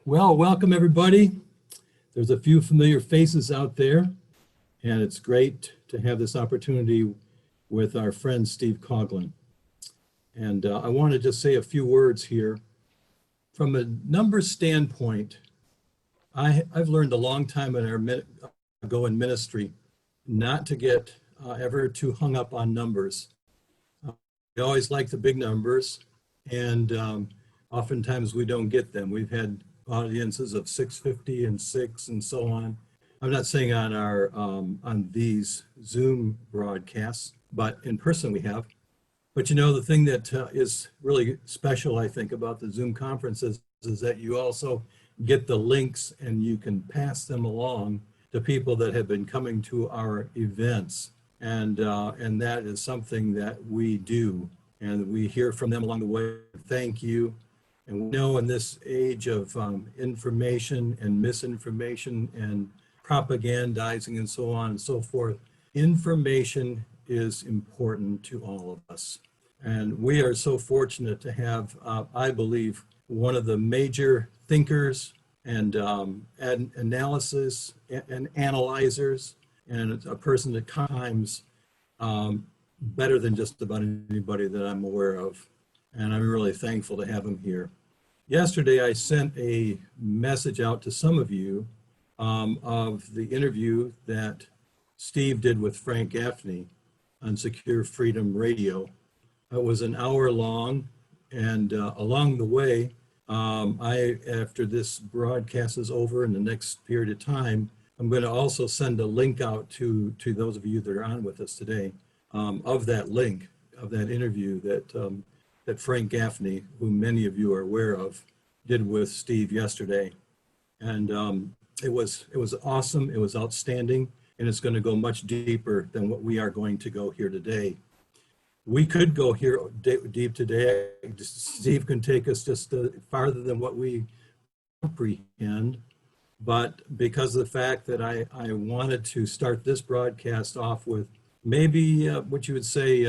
Well, welcome everybody. There's a few familiar faces out there, and it's great to have this opportunity with our friend Steve Coughlin. And I want to just say a few words here. From a numbers standpoint, I've learned a long time ago in ministry not to get ever too hung up on numbers. We always like the big numbers, and oftentimes we don't get them. We've had audiences of 650 and 6 and so on. I'm not saying on our on these Zoom broadcasts, but in person we have. But you know, the thing that is really special, I think, about the Zoom conferences is that you also get the links and you can pass them along to people that have been coming to our events. And that is something that we do. And we hear from them along the way. Thank you. And we know in this age of information and misinformation and propagandizing and so on and so forth, information is important to all of us. And we are so fortunate to have, I believe, one of the major thinkers and analysis and analyzers, and a person at times better than just about anybody that I'm aware of. And I'm really thankful to have him here. Yesterday, I sent a message out to some of you of the interview that Steve did with Frank Gaffney on Secure Freedom Radio. It was an hour long, and along the way, after this broadcast is over in the next period of time, I'm going to also send a link out to those of you that are on with us today of that link, of that interview that Frank Gaffney, who many of you are aware of, did with Steve yesterday. And it was awesome, it was outstanding, and it's going to go much deeper than what we are going to go here today. We could go here deep today. Steve can take us just farther than what we comprehend, but because of the fact that I wanted to start this broadcast off with maybe what you would say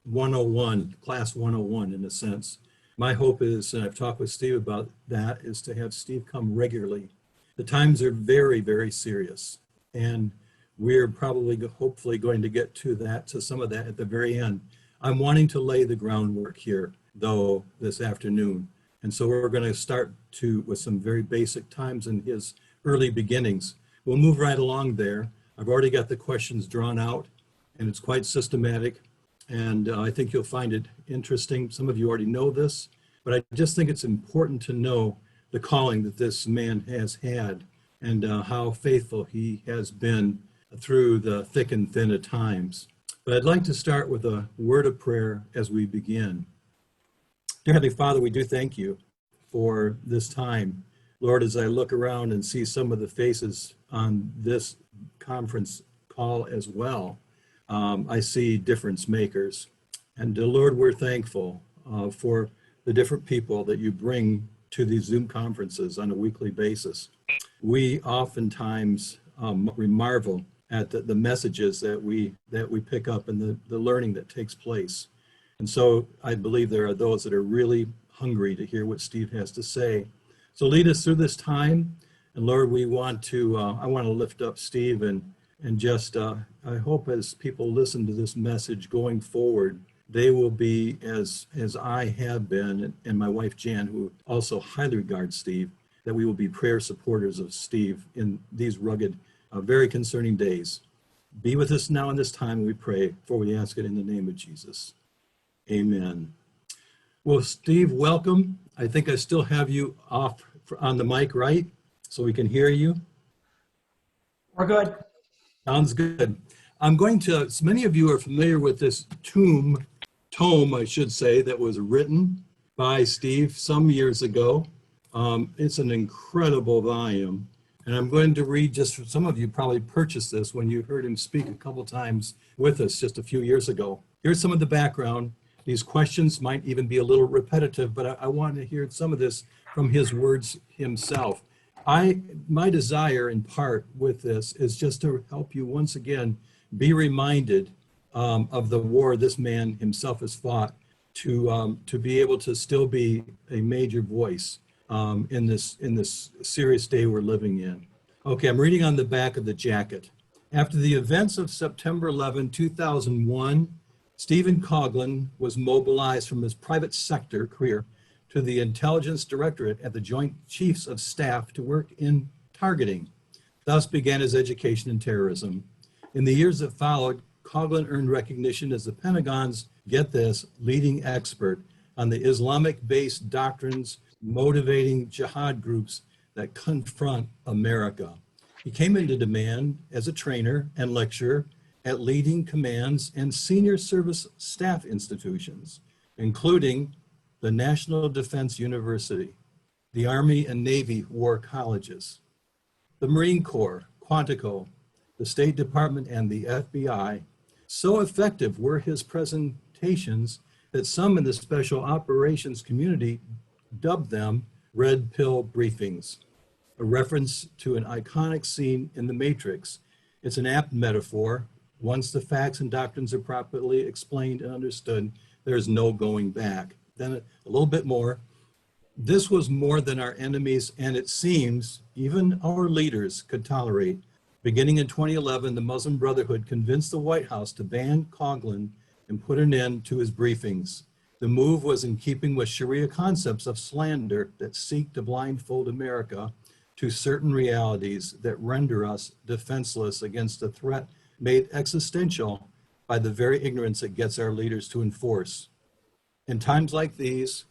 101, class 101 in a sense. My hope is, and I've talked with Steve about that, is to have Steve come regularly. The times are very, very serious, and we're probably hopefully going to get to some of that at the very end. I'm wanting to lay the groundwork here, though, this afternoon. And so we're going to start with some very basic times in his early beginnings. We'll move right along there. I've already got the questions drawn out, and it's quite systematic. And I think you'll find it interesting. Some of you already know this, but I just think it's important to know the calling that this man has had and how faithful he has been through the thick and thin of times. But I'd like to start with a word of prayer as we begin. Dear Heavenly Father, we do thank you for this time. Lord, as I look around and see some of the faces on this conference call as well, I see difference makers. And Lord, we're thankful for the different people that you bring to these Zoom conferences on a weekly basis. We oftentimes we marvel at the messages that we pick up and the learning that takes place. And so I believe there are those that are really hungry to hear what Steve has to say. So lead us through this time. And Lord, we want to, I want to lift up Steve and just, I hope as people listen to this message going forward, they will be as I have been, and my wife Jan, who also highly regards Steve, that we will be prayer supporters of Steve in these rugged, very concerning days. Be with us now in this time, we pray, for we ask it in the name of Jesus. Amen. Well, Steve, welcome. I think I still have you off on the mic, right? So we can hear you. We're good. Sounds good. I'm going to, so many of you are familiar with this tome, I should say, that was written by Steve some years ago. It's an incredible volume. And I'm going to read, just for some of you probably purchased this when you heard him speak a couple times with us just a few years ago. Here's some of the background. These questions might even be a little repetitive, but I want to hear some of this from his words himself. My desire in part with this is just to help you once again be reminded of the war this man himself has fought to be able to still be a major voice in this serious day we're living in. Okay, I'm reading on the back of the jacket. After the events of September 11, 2001, Stephen Coughlin was mobilized from his private sector career to the Intelligence Directorate at the Joint Chiefs of Staff to work in targeting. Thus began his education in terrorism. In the years that followed, Coughlin earned recognition as the Pentagon's, get this, leading expert on the Islamic-based doctrines motivating jihad groups that confront America. He came into demand as a trainer and lecturer at leading commands and senior service staff institutions, including the National Defense University, the Army and Navy War Colleges, the Marine Corps, Quantico, the State Department, and the FBI. So effective were his presentations that some in the special operations community dubbed them red pill briefings, a reference to an iconic scene in The Matrix. It's an apt metaphor. Once the facts and doctrines are properly explained and understood, there's no going back. Then a little bit more. This was more than our enemies, and it seems even our leaders could tolerate. Beginning in 2011, the Muslim Brotherhood convinced the White House to ban Coughlin and put an end to his briefings. The move was in keeping with Sharia concepts of slander that seek to blindfold America to certain realities that render us defenseless against a threat made existential by the very ignorance it gets our leaders to enforce. In times like these,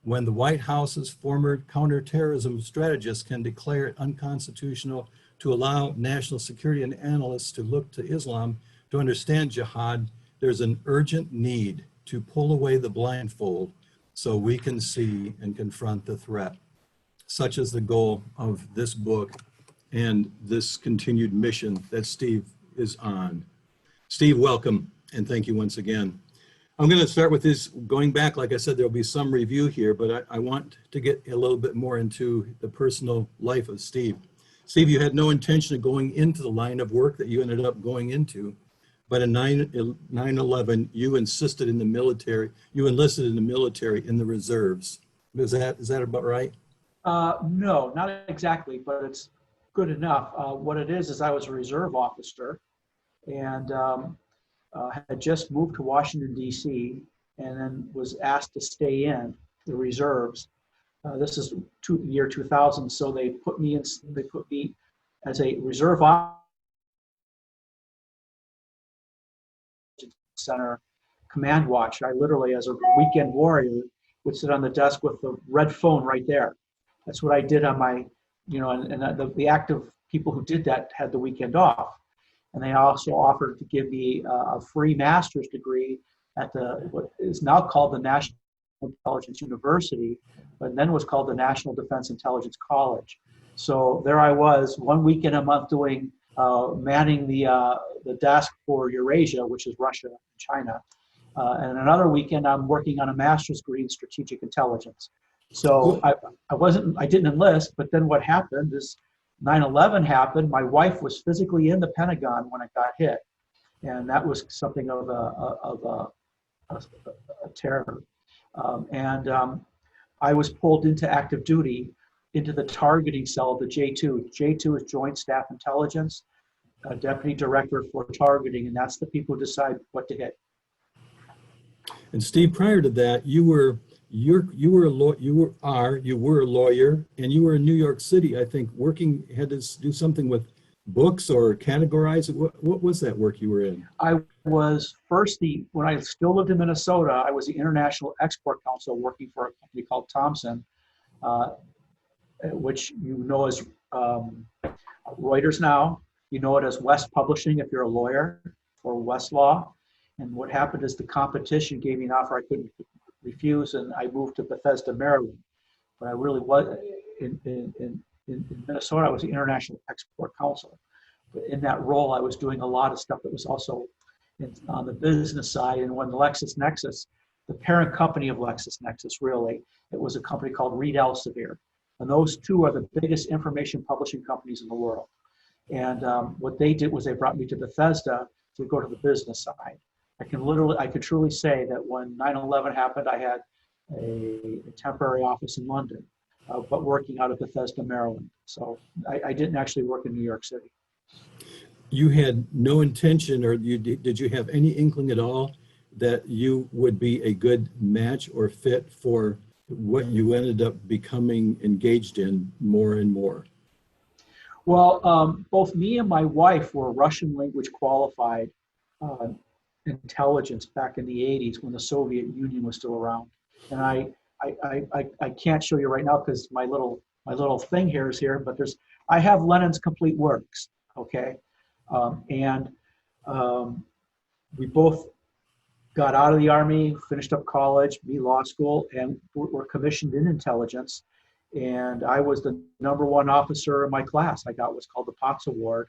when the White House's former counterterrorism strategists can declare it unconstitutional to allow national security and analysts to look to Islam to understand jihad, there's an urgent need to pull away the blindfold so we can see and confront the threat. Such is the goal of this book and this continued mission that Steve is on. Steve, welcome, and thank you once again. I'm going to start with this, going back, like I said, there'll be some review here, but I want to get a little bit more into the personal life of Steve. Steve, you had no intention of going into the line of work that you ended up going into, but in 9/11, you enlisted in the military in the reserves. Is that about right? No, not exactly, but it's good enough. What it is I was a reserve officer and had just moved to Washington, D.C., and then was asked to stay in the reserves. This is year 2000, so they put me as a reserve officer center command watch. I literally, as a weekend warrior, would sit on the desk with the red phone right there. That's what I did on my, and the active people who did that had the weekend off. And they also offered to give me a free master's degree at what is now called the National Intelligence University, but then was called the National Defense Intelligence College. So there I was, 1 weekend a month doing manning the desk for Eurasia, which is Russia and China. And another weekend I'm working on a master's degree in strategic intelligence. So I didn't enlist, but then what happened is 9/11 happened. My wife was physically in the Pentagon when it got hit, and that was something of a terror. I was pulled into active duty into the targeting cell of the J2. J2 is Joint Staff Intelligence, Deputy Director for Targeting, and that's the people who decide what to hit. And Steve, prior to that, you were a lawyer, and you were in New York City, I think, had to do something with books or categorize it. What was that work you were in? I was when I still lived in Minnesota, I was the International Export Council working for a company called Thomson, which you know as Reuters now. You know it as West Publishing if you're a lawyer, or Westlaw. And what happened is the competition gave me an offer I couldn't refuse, and I moved to Bethesda, Maryland. But I really was in Minnesota. I was the International Export Council. But in that role, I was doing a lot of stuff that was also on the business side. And when LexisNexis, the parent company of LexisNexis, really, it was a company called Reed Elsevier, and those two are the biggest information publishing companies in the world. And what they did was they brought me to Bethesda to go to the business side. I could truly say that when 9/11 happened, I had a temporary office in London. but working out of Bethesda, Maryland. So I didn't actually work in New York City. You had no intention, or did you have any inkling at all that you would be a good match or fit for what you ended up becoming engaged in more and more? Well, both me and my wife were Russian language qualified uh, intelligence back in the 80s when the Soviet Union was still around. And I can't show you right now because my little thing here is here, but I have Lenin's complete works, okay? And we both got out of the Army, finished up college, me law school, and were commissioned in intelligence. And I was the #1 officer in my class. I got what's called the Potts Award.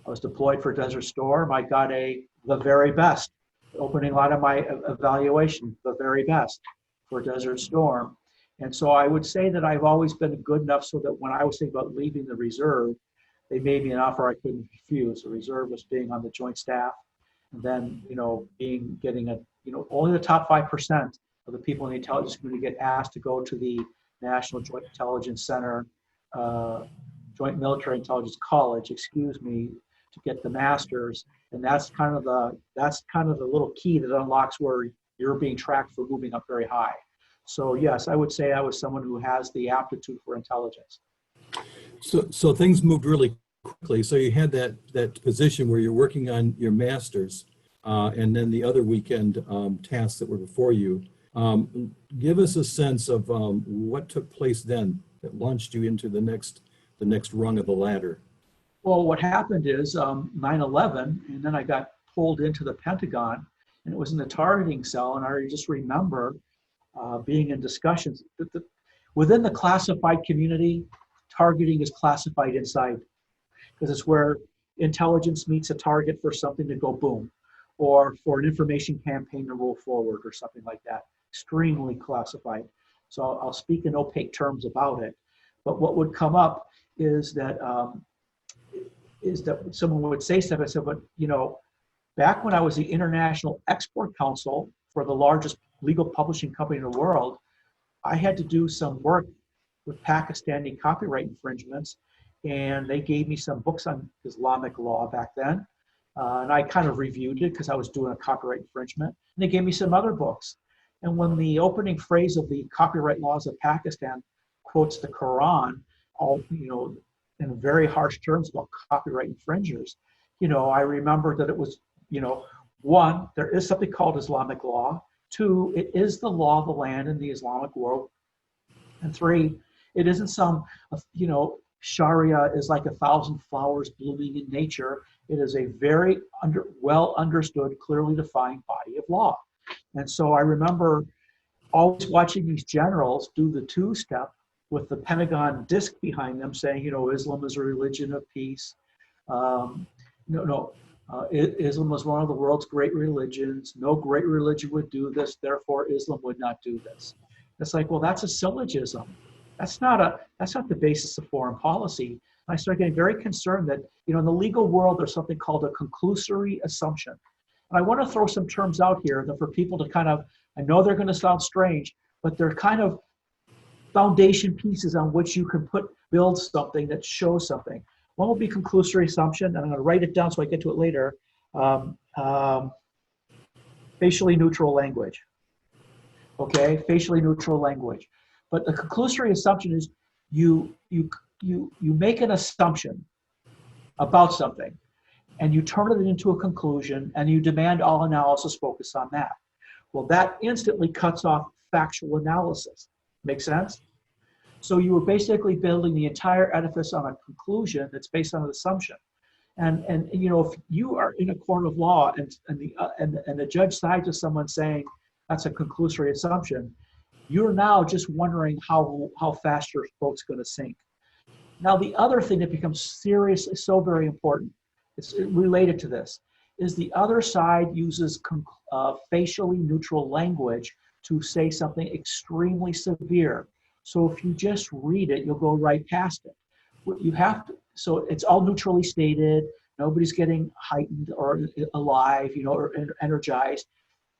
I was deployed for Desert Storm. I got the very best, opening line of my evaluation, the very best for Desert Storm. And so I would say that I've always been good enough so that when I was thinking about leaving the reserve, they made me an offer I couldn't refuse. The reserve was being on the joint staff, and then, getting only the top 5% of the people in the intelligence community get asked to go to the National Joint Intelligence Center, Joint Military Intelligence College, to get the master's. And that's kind of the little key that unlocks where you're being tracked for moving up very high. So yes, I would say I was someone who has the aptitude for intelligence. So things moved really quickly. So you had that position where you're working on your master's, and then the other weekend tasks that were before you. Give us a sense of what took place then that launched you into the next rung of the ladder. Well, what happened is 9/11, and then I got pulled into the Pentagon, and it was in the targeting cell, and I just remember being in discussions. Within the classified community, targeting is classified inside, because it's where intelligence meets a target for something to go boom, or for an information campaign to roll forward, or something like that. Extremely classified. So I'll speak in opaque terms about it. But what would come up is that someone would say something. I said, but back when I was the International Export Council for the largest legal publishing company in the world, I had to do some work with Pakistani copyright infringements, and they gave me some books on Islamic law back then, and I kind of reviewed it because I was doing a copyright infringement, and they gave me some other books. And when the opening phrase of the copyright laws of Pakistan quotes the Quran, in very harsh terms about copyright infringers, I remember that it was, one, there is something called Islamic law. Two, it is the law of the land in the Islamic world. And three, it isn't some, Sharia is like 1,000 flowers blooming in nature. It is a very well understood, clearly defined body of law. And so I remember always watching these generals do the two-step with the Pentagon disc behind them saying, Islam is a religion of peace. Islam was one of the world's great religions. No great religion would do this, therefore Islam would not do this. It's like, well, that's a syllogism. That's not the basis of foreign policy. And I started getting very concerned that, in the legal world, there's something called a conclusory assumption. And I want to throw some terms out here that for people to kind of, I know they're going to sound strange, but they're kind of foundation pieces on which you can build something that shows something. One will be conclusory assumption, and I'm going to write it down so I get to it later. Facially neutral language. Okay, facially neutral language. But the conclusory assumption is you make an assumption about something, and you turn it into a conclusion, and you demand all analysis focus on that. Well, that instantly cuts off factual analysis. Make sense? So you were basically building the entire edifice on a conclusion that's based on an assumption. And if you are in a court of law and the judge sides with someone saying that's a conclusory assumption, you're now just wondering how fast your boat's going to sink. Now, the other thing that becomes seriously so very important, it's related to this, is the other side uses facially neutral language to say something extremely severe. So if you just read it, you'll go right past it. What you have to, so it's all neutrally stated. Nobody's getting heightened or alive, or energized.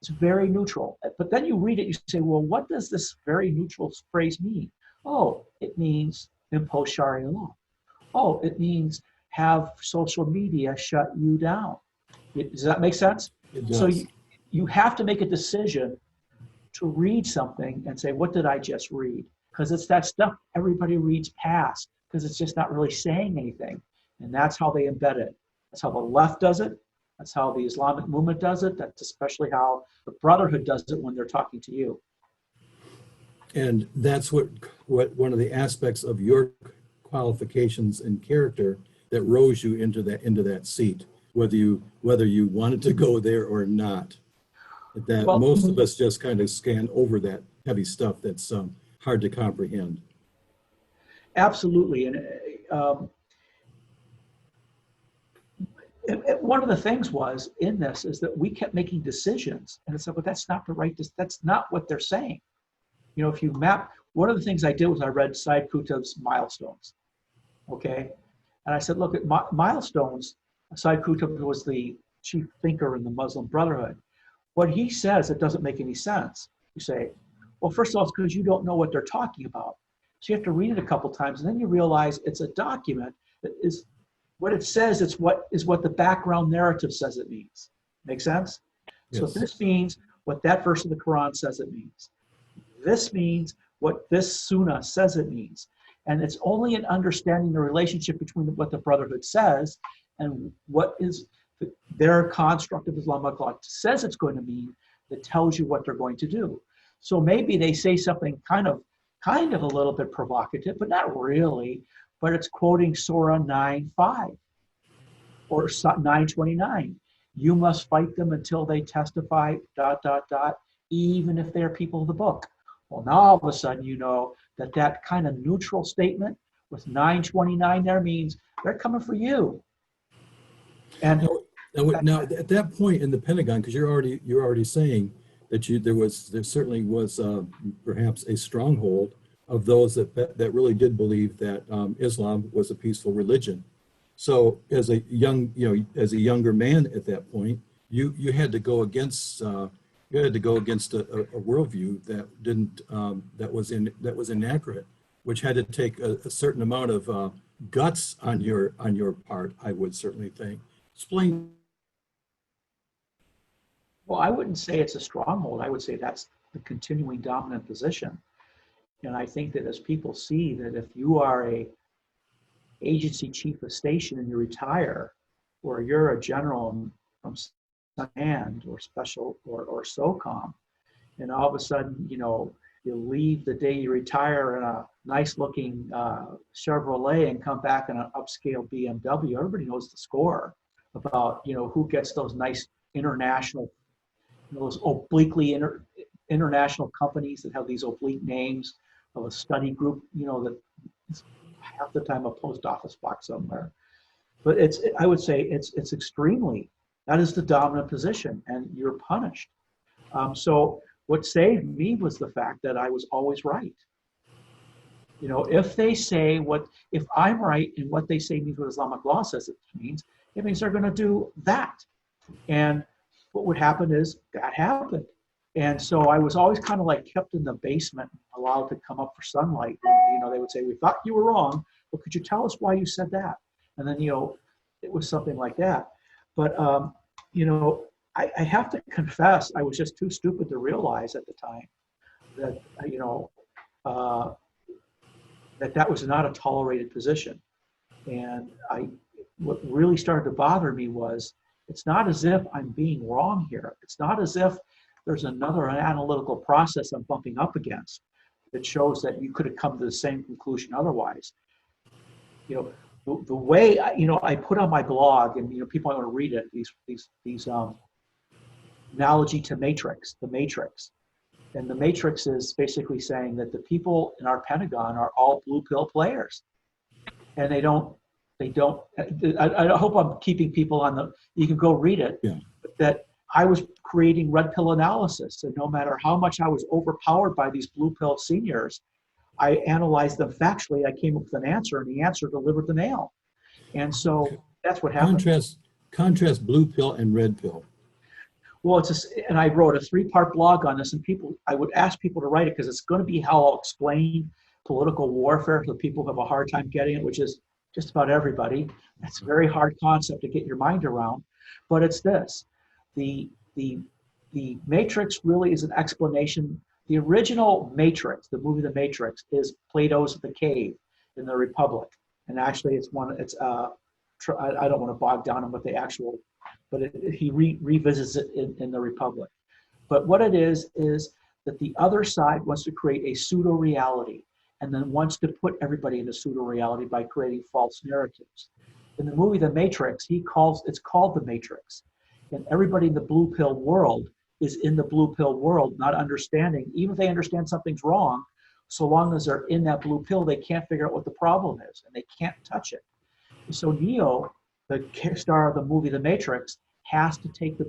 It's very neutral. But then you read it, you say, well, what does this very neutral phrase mean? Oh, it means impose Sharia law. Oh, it means have social media shut you down. Does that make sense? It So does. you have to make a decision to read something and say, what did I just read? Because it's that stuff everybody reads past because it's just not really saying anything. And that's how they embed it. That's how the left does it. That's how the Islamic movement does it. That's especially how the Brotherhood does it when they're talking to you. And that's what one of the aspects of your qualifications and character that rose you into that seat, whether you wanted to go there or not. That Well, most of us just kind of scan over that heavy stuff that's hard to comprehend. absolutely. And one of the things was in this is that we kept making decisions, and it's like, but that's not the right. That's not what they're saying. You know, if you map, one of the things I did was I read Said Qutb's Milestones. Okay, and I said, look at Milestones. Said Qutb was the chief thinker in the Muslim Brotherhood. What he says, it doesn't make any sense. You say, well, first of all, it's because you don't know what they're talking about. So you have to read it a couple times, and then you realize it's a document that is what it says. It's what the background narrative says it means. Make sense? Yes. So this means what that verse of the Quran says it means. This means what this Sunnah says it means. And it's only in understanding the relationship between what the Brotherhood says and what is their construct of Islamic law says it's going to mean that tells you what they're going to do. So maybe they say something kind of a little bit provocative, but not really. But it's quoting Surah 9:5 or 9:29. You must fight them until they testify, ... even if they're people of the book. Well, now all of a sudden you know that kind of neutral statement with 9:29 there means they're coming for you. And now at that point in the Pentagon, because you're already saying that there certainly was perhaps a stronghold of those that really did believe that Islam was a peaceful religion. So as a younger man at that point, you had to go against a worldview that was inaccurate, which had to take a certain amount of guts on your part, I would certainly think. Explain. well, I wouldn't say it's a stronghold. I would say that's the continuing dominant position. And I think that as people see that if you are a agency chief of station and you retire, or you're a general from command or special or SOCOM, and all of a sudden, you leave the day you retire in a nice looking Chevrolet and come back in an upscale BMW, everybody knows the score about, who gets those nice international, those obliquely international companies that have these oblique names of a study group, that half the time a post office box somewhere. But I would say it's extremely, that is the dominant position, and you're punished. So what saved me was the fact that I was always right. If they say if I'm right and what they say means what Islamic law says it means they're going to do that. And what would happen is that happened. And so I was always kind of like kept in the basement, allowed to come up for sunlight. And, they would say, we thought you were wrong, but could you tell us why you said that? And then, it was something like that. But, I have to confess, I was just too stupid to realize at the time that, that was not a tolerated position. And what really started to bother me was, it's not as if I'm being wrong here. It's not as if there's another analytical process I'm bumping up against that shows that you could have come to the same conclusion otherwise. The way I put on my blog, and people want to read it. These analogy to Matrix, the Matrix, and the Matrix is basically saying that the people in our Pentagon are all blue pill players, and they don't. I hope I'm keeping people on the. You can go read it. Yeah. But that I was creating red pill analysis, and no matter how much I was overpowered by these blue pill seniors, I analyzed them factually. I came up with an answer, and the answer delivered the nail. And so that's what happened. Contrast blue pill and red pill. Well, and I wrote a 3-part blog on this, and I would ask people to write it because it's going to be how I'll explain political warfare for people who have a hard time getting it, which is just about everybody. That's a very hard concept to get your mind around. But it's this. The, the, the Matrix really is an explanation. The original Matrix, the movie The Matrix, is Plato's The Cave in the Republic. And actually it's I don't want to bog down on what the actual, but he revisits it in the Republic. But what it is that the other side wants to create a pseudo reality and then wants to put everybody in a pseudo reality by creating false narratives. In the movie The Matrix, it's called The Matrix. And everybody in the blue pill world is in the blue pill world, not understanding, even if they understand something's wrong, so long as they're in that blue pill, they can't figure out what the problem is and they can't touch it. So Neo, the star of the movie The Matrix, has to take the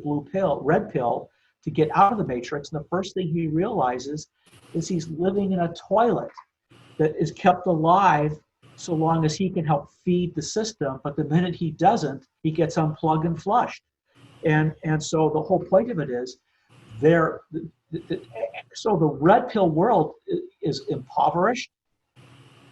red pill, to get out of the Matrix. And the first thing he realizes is he's living in a toilet that is kept alive so long as he can help feed the system. But the minute he doesn't, he gets unplugged and flushed. And so the whole point of it is so the red pill world is impoverished,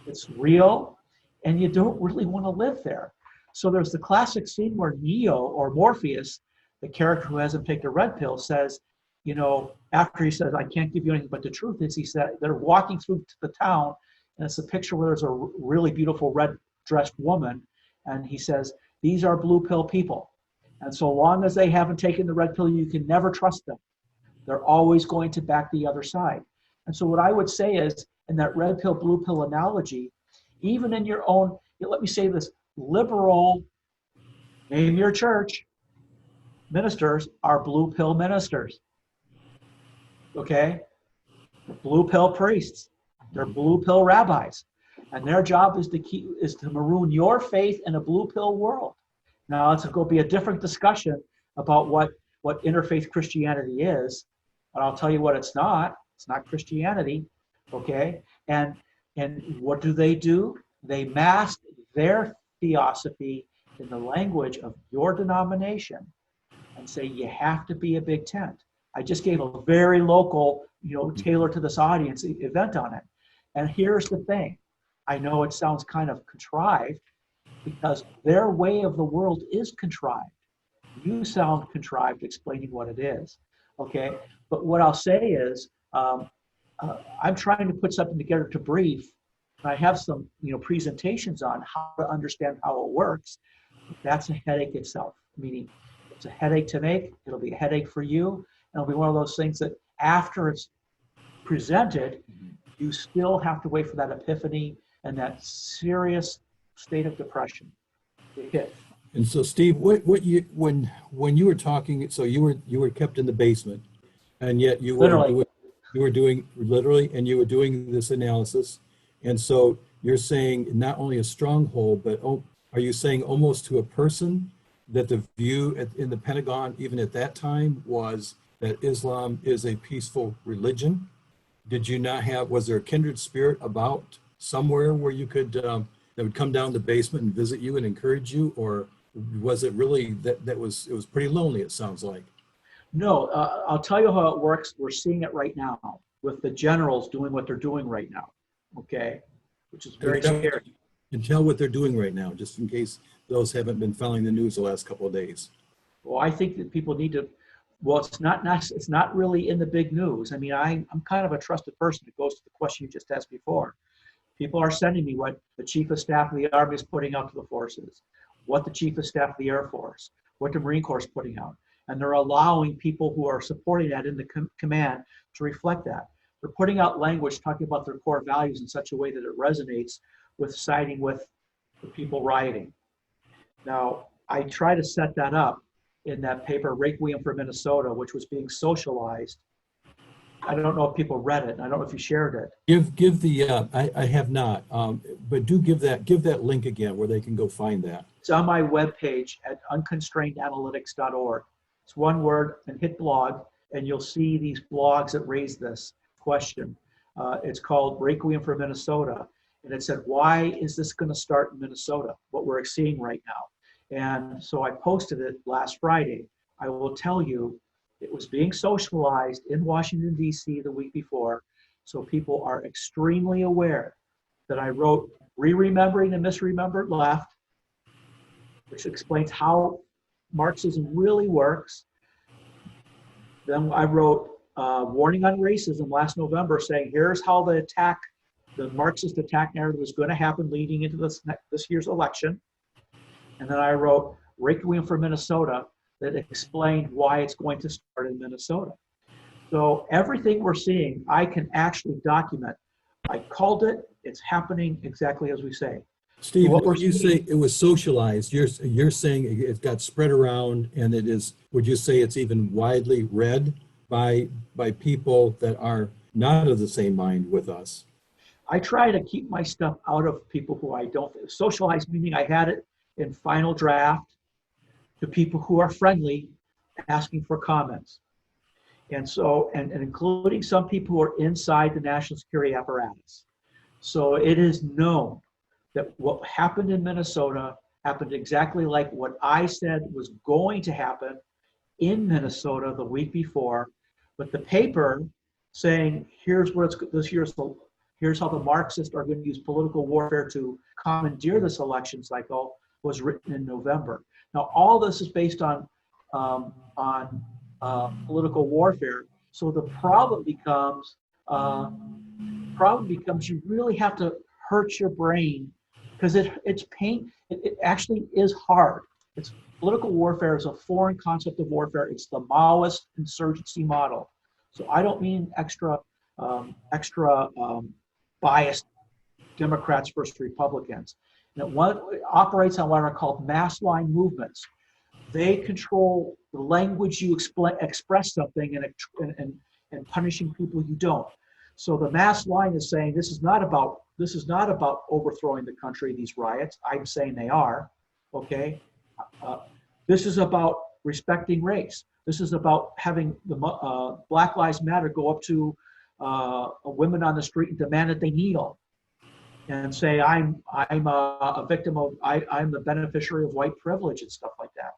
it's real, and you don't really want to live there. So there's the classic scene where Neo or Morpheus, the character who hasn't taken a red pill, says, after he says, I can't give you anything but the truth, is he said, they're walking through the town, and it's a picture where there's a really beautiful red dressed woman, and he says, these are blue pill people. And so long as they haven't taken the red pill, you can never trust them. They're always going to back the other side. And so what I would say is, in that red pill, blue pill analogy, even in your own, let me say this, liberal, name your church, ministers are blue pill ministers. Okay? They're blue pill priests. They're blue pill rabbis. And their job is to maroon your faith in a blue pill world. Now it's going to be a different discussion about what interfaith Christianity is. But I'll tell you what it's not. It's not Christianity. Okay? And what do? They mask their theosophy in the language of your denomination and say you have to be a big tent. I just gave a very local, tailored to this audience event on it. And here's the thing. I know it sounds kind of contrived because their way of the world is contrived. You sound contrived explaining what it is. Okay? But what I'll say is, I'm trying to put something together to brief. I have some, presentations on how to understand how it works. That's a headache itself, meaning it's a headache to make. It'll be a headache for you. And it'll be one of those things that after it's presented, you still have to wait for that epiphany and that serious state of depression to hit. And so, Steve, when you were talking, so you were kept in the basement, and yet you were doing this analysis, and so you're saying not only a stronghold, but are you saying almost to a person that the view in the Pentagon, even at that time, was that Islam is a peaceful religion? Was there a kindred spirit about somewhere where you could that would come down the basement and visit you and encourage you, or was it really it was pretty lonely? It sounds like. No, I'll tell you how it works. We're seeing it right now with the generals doing what they're doing right now. Okay, which is very scary. And tell what they're doing right now, just in case those haven't been following the news the last couple of days. Well, I think that people need to. Well, it's not really in the big news. I mean, I'm kind of a trusted person. It goes to the question you just asked before. People are sending me what the Chief of Staff of the Army is putting out to the forces, what the Chief of Staff of the Air Force, what the Marine Corps is putting out. And they're allowing people who are supporting that in the command to reflect that. They're putting out language talking about their core values in such a way that it resonates with siding with the people rioting. Now, I try to set that up in that paper, Requiem for Minnesota, which was being socialized. I don't know if people read it. I don't know if you shared it. Give the I have not, but do give that link again where they can go find that. It's on my webpage at unconstrainedanalytics.org. It's one word, and hit blog, and you'll see these blogs that raise this question. It's called Requiem for Minnesota, and it said, why is this going to start in Minnesota? What we're seeing right now. And so I posted it last Friday. I will tell you, it was being socialized in Washington, D.C. the week before. So people are extremely aware that I wrote, Re-Remembering the Misremembered Left, which explains how Marxism really works. Then I wrote Warning on Racism last November, saying here's how the Marxist attack narrative is going to happen leading into this year's election. And then I wrote Requiem for Minnesota that explained why it's going to start in Minnesota. So everything we're seeing, I can actually document. I called it, it's happening exactly as we say. Steve, What when you say it was socialized, you're saying it got spread around, and it is, would you say it's even widely read by people that are not of the same mind with us? I try to keep my stuff out of people who I don't socialize, meaning I had it in final draft to people who are friendly, asking for comments. And so, and including some people who are inside the national security apparatus. So it is known that what happened in Minnesota happened exactly like what I said was going to happen in Minnesota the week before, but the paper saying, here's how the Marxists are going to use political warfare to commandeer this election cycle, was written in November. Now, all this is based on political warfare. So the problem becomes you really have to hurt your brain, because it's pain. It actually is hard. Political warfare is a foreign concept of warfare. It's the Maoist insurgency model. So I don't mean extra biased Democrats versus Republicans. And it operates on what are called mass line movements. They control the language you express something and punishing people you don't. So the mass line is saying this is not about overthrowing the country, these riots. I'm saying they are, okay? This is about respecting race. This is about having the Black Lives Matter go up to women on the street and demand that they kneel and say, I'm a victim of, I'm the beneficiary of white privilege and stuff like that.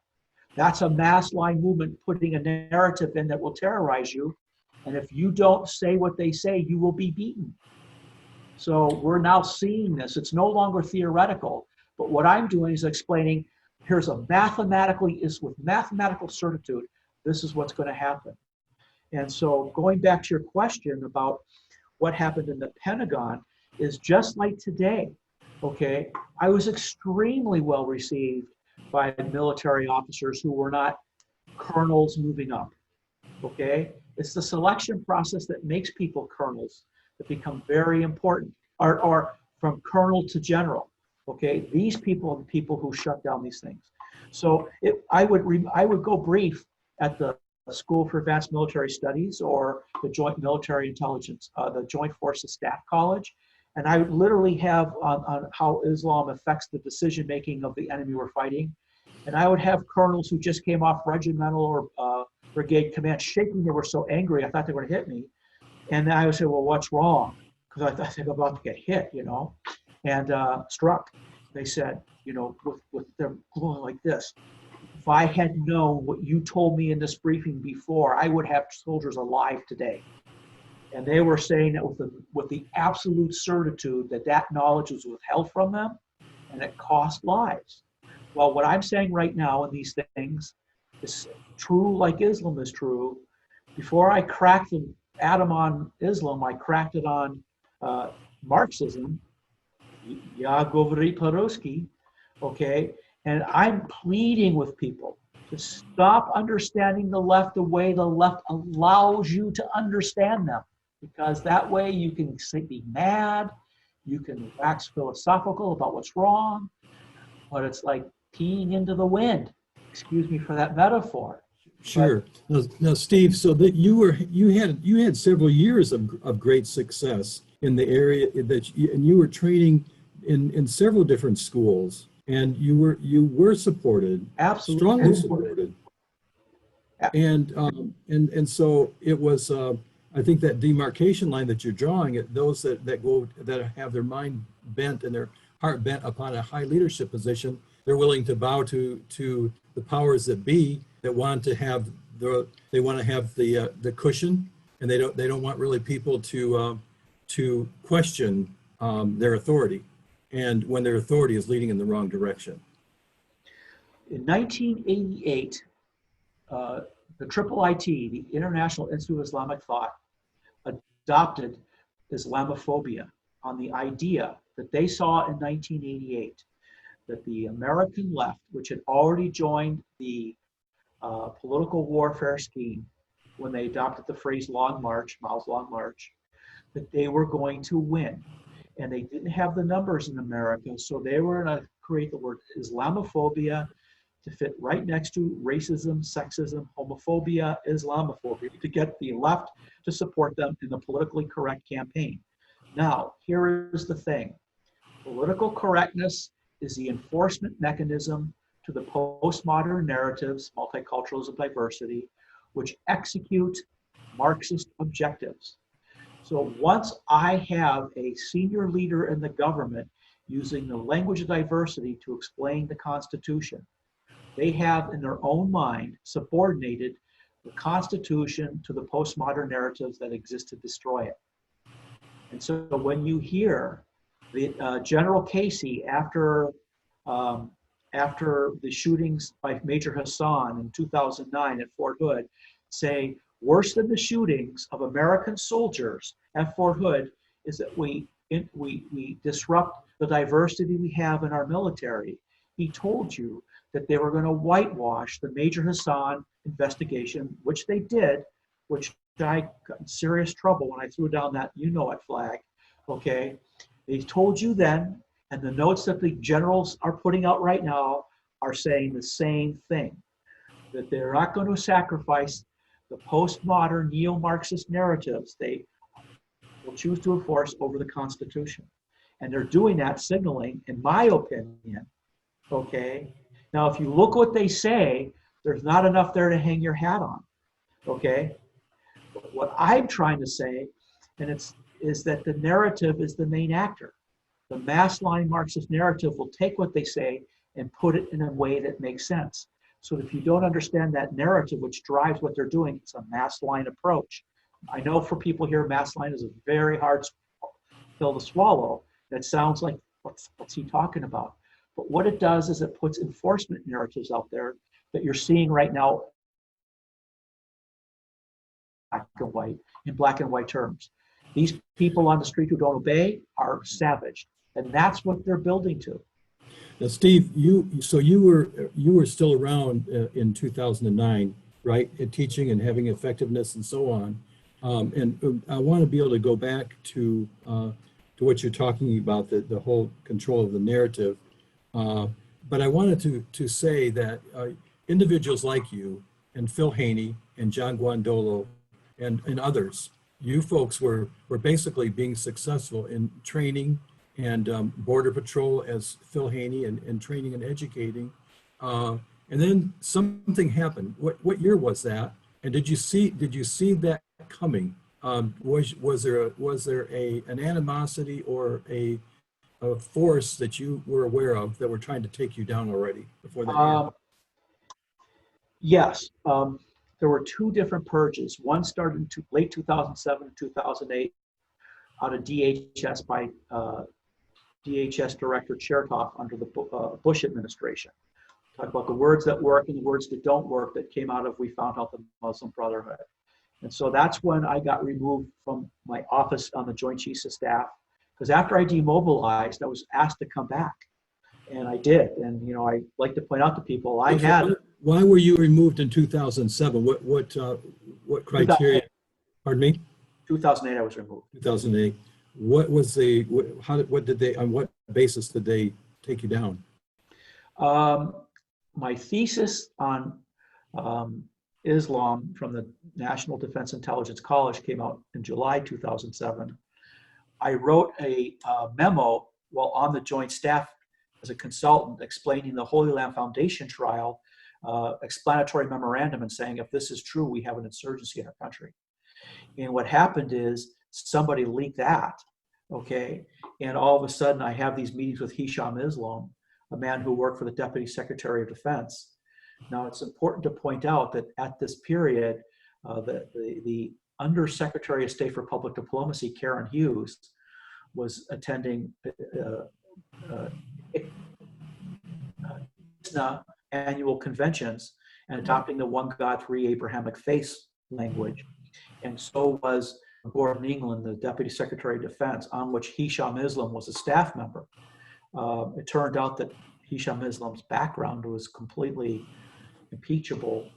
That's a mass line movement putting a narrative in that will terrorize you. And if you don't say what they say, you will be beaten. So we're now seeing this. It's no longer theoretical. But what I'm doing is explaining, with mathematical certitude, this is what's going to happen. And so going back to your question about what happened in the Pentagon is just like today, okay? I was extremely well received by military officers who were not colonels moving up, okay? It's the selection process that makes people colonels that become very important, or from colonel to general, okay? These people are the people who shut down these things. So I would go brief at the School for Advanced Military Studies or the Joint Military Intelligence, the Joint Forces Staff College, and I would literally have on how Islam affects the decision-making of the enemy we're fighting. And I would have colonels who just came off regimental or brigade command shaking. They were so angry, I thought they were gonna hit me. And then I would say, well, what's wrong? Because I thought they were about to get hit, and struck. They said, with them going like this, if I had known what you told me in this briefing before, I would have soldiers alive today. And they were saying that with the absolute certitude that knowledge was withheld from them and it cost lives. Well, what I'm saying right now in these things is true like Islam is true. Before I cracked the atom on Islam, I cracked it on Marxism, Ya Govri Perovsky, okay? And I'm pleading with people to stop understanding the left the way the left allows you to understand them, because that way you can be mad, you can wax philosophical about what's wrong, but it's like peeing into the wind. Excuse me for that metaphor. Sure. Now, Steve, so that you had several years of great success in the area and you were training in several different schools, and you were supported, absolutely strongly supported, and so it was. I think that demarcation line that you're drawing, at those that have their mind bent and their heart bent upon a high leadership position, they're willing to bow to the powers that be that want to have the cushion, and they don't want really people to question their authority, and when their authority is leading in the wrong direction? In 1988, the IIIT, the International Institute of Islamic Thought, adopted Islamophobia on the idea that they saw in 1988 that the American left, which had already joined the political warfare scheme when they adopted the phrase Long March, Mao's Long March, that they were going to win. And they didn't have the numbers in America, so they were going to create the word Islamophobia to fit right next to racism, sexism, homophobia, Islamophobia, to get the left to support them in the politically correct campaign. Now, here is the thing. Political correctness is the enforcement mechanism to the postmodern narratives, multiculturalism, diversity, which execute Marxist objectives. So once I have a senior leader in the government using the language of diversity to explain the Constitution, they have in their own mind subordinated the Constitution to the postmodern narratives that exist to destroy it. And so when you hear the General Casey after the shootings by Major Hassan in 2009 at Fort Hood say, worse than the shootings of American soldiers at Fort Hood is that we disrupt the diversity we have in our military. He told you that they were going to whitewash the Major Hassan investigation, which they did, which I got in serious trouble when I threw down that you-know-it flag, okay? They told you then, and the notes that the generals are putting out right now are saying the same thing, that they're not going to sacrifice the postmodern neo-Marxist narratives they will choose to enforce over the Constitution. And they're doing that, signaling, in my opinion, okay? Now, if you look what they say, there's not enough there to hang your hat on, okay? But what I'm trying to say, is that the narrative is the main actor. The mass line Marxist narrative will take what they say and put it in a way that makes sense. So if you don't understand that narrative, which drives what they're doing, it's a mass line approach. I know for people here, mass line is a very hard pill to swallow. That sounds like, what's he talking about? But what it does is it puts enforcement narratives out there that you're seeing right now in black and white terms. These people on the street who don't obey are savaged, and that's what they're building to. Now, Steve, you were still around in 2009, right? In teaching and having effectiveness and so on. And I want to be able to go back to what you're talking about, the whole control of the narrative. But I wanted to say that individuals like you and Phil Haney and John Guandolo and others, you folks were basically being successful in training and border patrol, as Phil Haney, and training and educating. And then something happened. What year was that? And did you see that coming? Was there an animosity or a force that you were aware of that were trying to take you down already before that happened? Yes. There were two different purges. One started in late 2007 and 2008 out of DHS by DHS Director Chertoff under the Bush administration. Talk about the words that work and the words that don't work that came out of, we found out, the Muslim Brotherhood. And so that's when I got removed from my office on the Joint Chiefs of Staff, because after I demobilized, I was asked to come back. And I did. And, you know, I like to point out to people, Why were you removed in 2007? What criteria? Pardon me? 2008, I was removed. 2008. On what basis did they take you down? My thesis on Islam from the National Defense Intelligence College came out in July 2007. I wrote a memo while on the Joint Staff as a consultant explaining the Holy Land Foundation trial, explanatory memorandum, and saying, if this is true, we have an insurgency in our country. And what happened is somebody leaked that, okay? And all of a sudden I have these meetings with Hisham Islam, a man who worked for the Deputy Secretary of Defense. Now, it's important to point out that at this period, the Undersecretary of State for Public Diplomacy, Karen Hughes, was attending annual conventions and adopting the one God, three Abrahamic faiths language. And so was Gordon England, the Deputy Secretary of Defense, on which Hisham Islam was a staff member. It turned out that Hisham Islam's background was completely impeachable,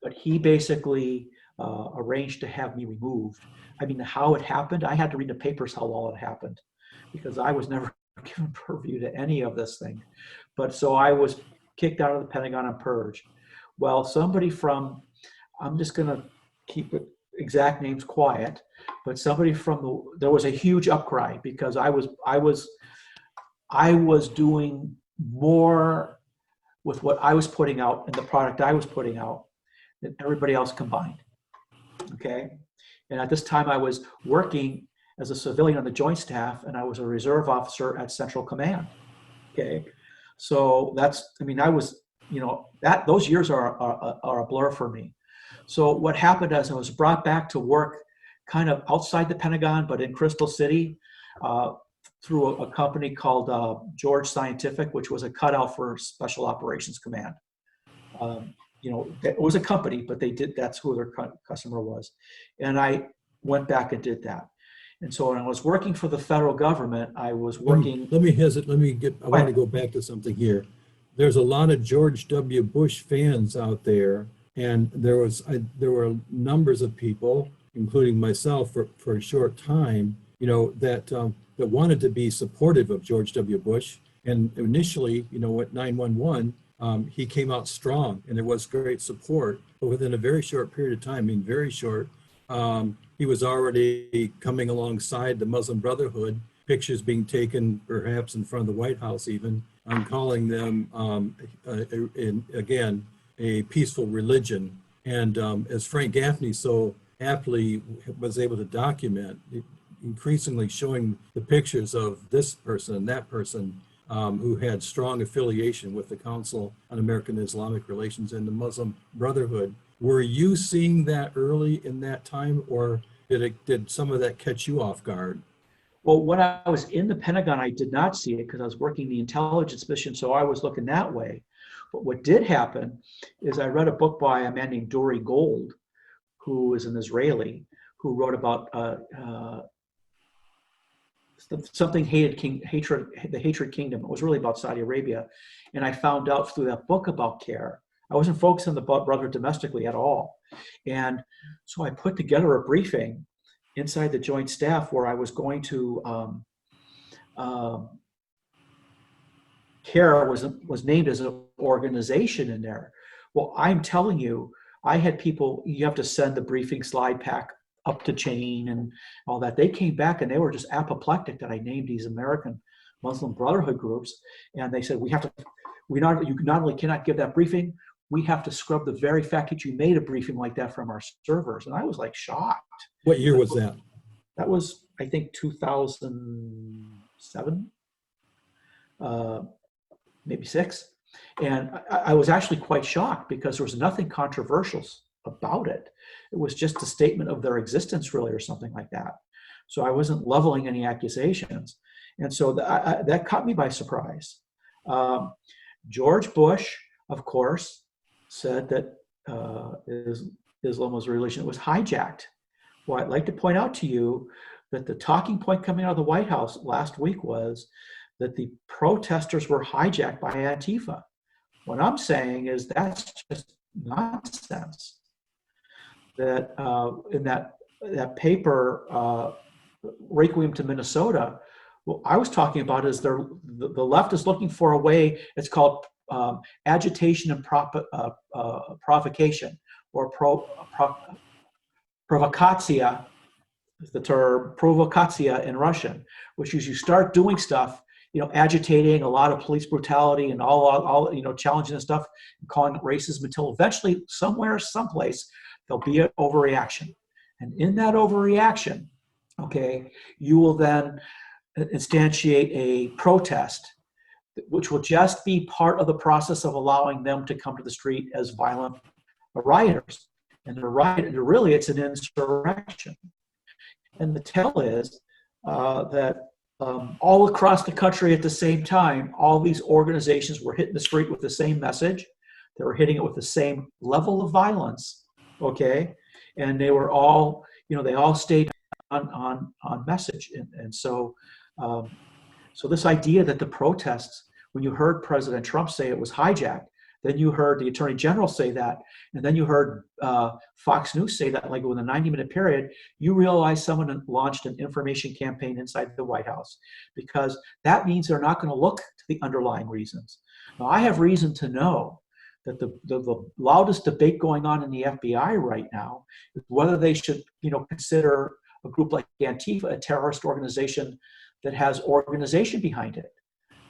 but he basically arranged to have me removed. I mean, how it happened, I had to read the papers how all it happened, because I was never given purview to any of this thing. But so I was kicked out of the Pentagon and purged. Well, somebody from, I'm just going to keep it exact names quiet, but somebody from there was a huge upcry because I was doing more with what I was putting out and the product I was putting out than everybody else combined. Okay. And at this time I was working as a civilian on the Joint Staff, and I was a reserve officer at Central Command. Okay. So that's, I mean, I was, those years are a blur for me. So what happened is I was brought back to work kind of outside the Pentagon, but in Crystal City, through a company called George Scientific, which was a cutout for Special Operations Command. It was a company, but that's who their customer was. And I went back and did that. And so when I was working for the federal government, I was working. I want to go back to something here. There's a lot of George W. Bush fans out there, and there were numbers of people, including myself for a short time, that wanted to be supportive of George W. Bush. And initially, at 9/11, he came out strong, and there was great support. But within a very short period of time, very short, he was already coming alongside the Muslim Brotherhood, pictures being taken perhaps in front of the White House even, on calling them, again, a peaceful religion. And as Frank Gaffney so aptly was able to document, increasingly showing the pictures of this person and that person who had strong affiliation with the Council on American Islamic Relations and the Muslim Brotherhood. Were you seeing that early in that time, or did some of that catch you off guard? Well, when I was in the Pentagon, I did not see it because I was working the intelligence mission, so I was looking that way. But what did happen is I read a book by a man named Dori Gold, who is an Israeli, who wrote about something the hatred kingdom. It was really about Saudi Arabia. And I found out through that book about CARE. I wasn't focused on the Brotherhood domestically at all. And so I put together a briefing inside the Joint Staff where I was going to, CARE was named as an organization in there. Well, I'm telling you, I had people, you have to send the briefing slide pack up to chain and all that. They came back and they were just apoplectic that I named these American Muslim Brotherhood groups. And they said, you not only cannot give that briefing, we have to scrub the very fact that you made a briefing like that from our servers. And I was like shocked. What year was that? That was, I think, 2007, maybe 6. And I was actually quite shocked because there was nothing controversial about it. It was just a statement of their existence, really, or something like that. So I wasn't leveling any accusations. And so that caught me by surprise. George Bush, of course, said that Islam was a religion that was hijacked. Well, I'd like to point out to you that the talking point coming out of the White House last week was that the protesters were hijacked by Antifa. What I'm saying is that's just nonsense. That in that paper, Requiem to Minnesota, what I was talking about is the left is looking for a way, it's called agitation and provocation, or provokacja is the term, provokacja in Russian, which is you start doing stuff, agitating a lot of police brutality and all challenging and stuff, and calling it racism until eventually somewhere, someplace, there'll be an overreaction. And in that overreaction, okay, you will then instantiate a protest, which will just be part of the process of allowing them to come to the street as violent rioters. And really, it's an insurrection. And the tell is, that all across the country at the same time, all these organizations were hitting the street with the same message. They were hitting it with the same level of violence, okay? And they were all, they all stayed on message. And so, so this idea that the protests, when you heard President Trump say it was hijacked, then you heard the Attorney General say that, and then you heard Fox News say that, like within a 90-minute period, you realize someone launched an information campaign inside the White House, because that means they're not going to look to the underlying reasons. Now, I have reason to know that the loudest debate going on in the FBI right now is whether they should, consider a group like Antifa a terrorist organization that has organization behind it.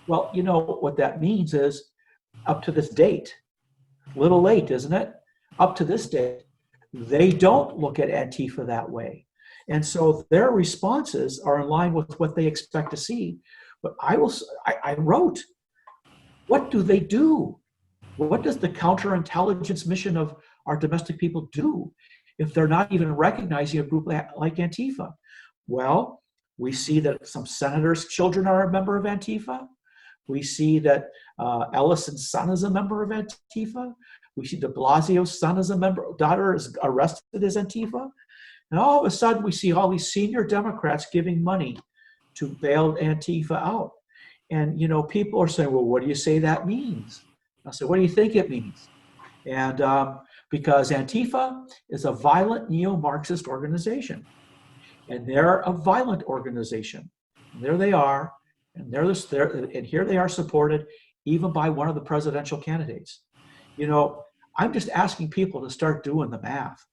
Well, what that means is, up to this date, a little late, isn't it? Up to this date, they don't look at Antifa that way. And so their responses are in line with what they expect to see. But I wrote, what do they do? What does the counterintelligence mission of our domestic people do if they're not even recognizing a group like Antifa? Well, we see that some senators' children are a member of Antifa. We see that Ellison's son is a member of Antifa. We see de Blasio's son is a member, daughter is arrested as Antifa. And all of a sudden, we see all these senior Democrats giving money to bail Antifa out. And, people are saying, well, what do you say that means? I said, what do you think it means? And because Antifa is a violent neo-Marxist organization. And they're a violent organization. And there they are. And and here they are supported even by one of the presidential candidates. I'm just asking people to start doing the math.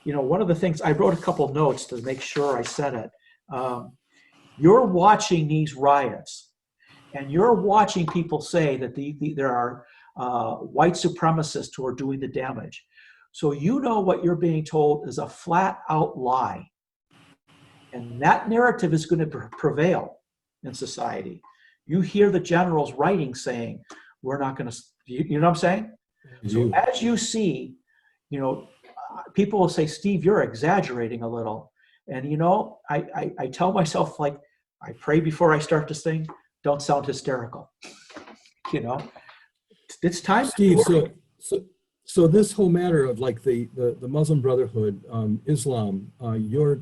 One of the things, I wrote a couple notes to make sure I said it. You're watching these riots, and you're watching people say that there are white supremacists who are doing the damage. So what you're being told is a flat out lie. And that narrative is going to prevail in society. You hear the generals writing saying, we're not going to, you know what I'm saying? So as you see, people will say, Steve, you're exaggerating a little. And, I tell myself, like, I pray before I start this thing, don't sound hysterical. It's time. Steve, so this whole matter of like the Muslim Brotherhood, Islam, your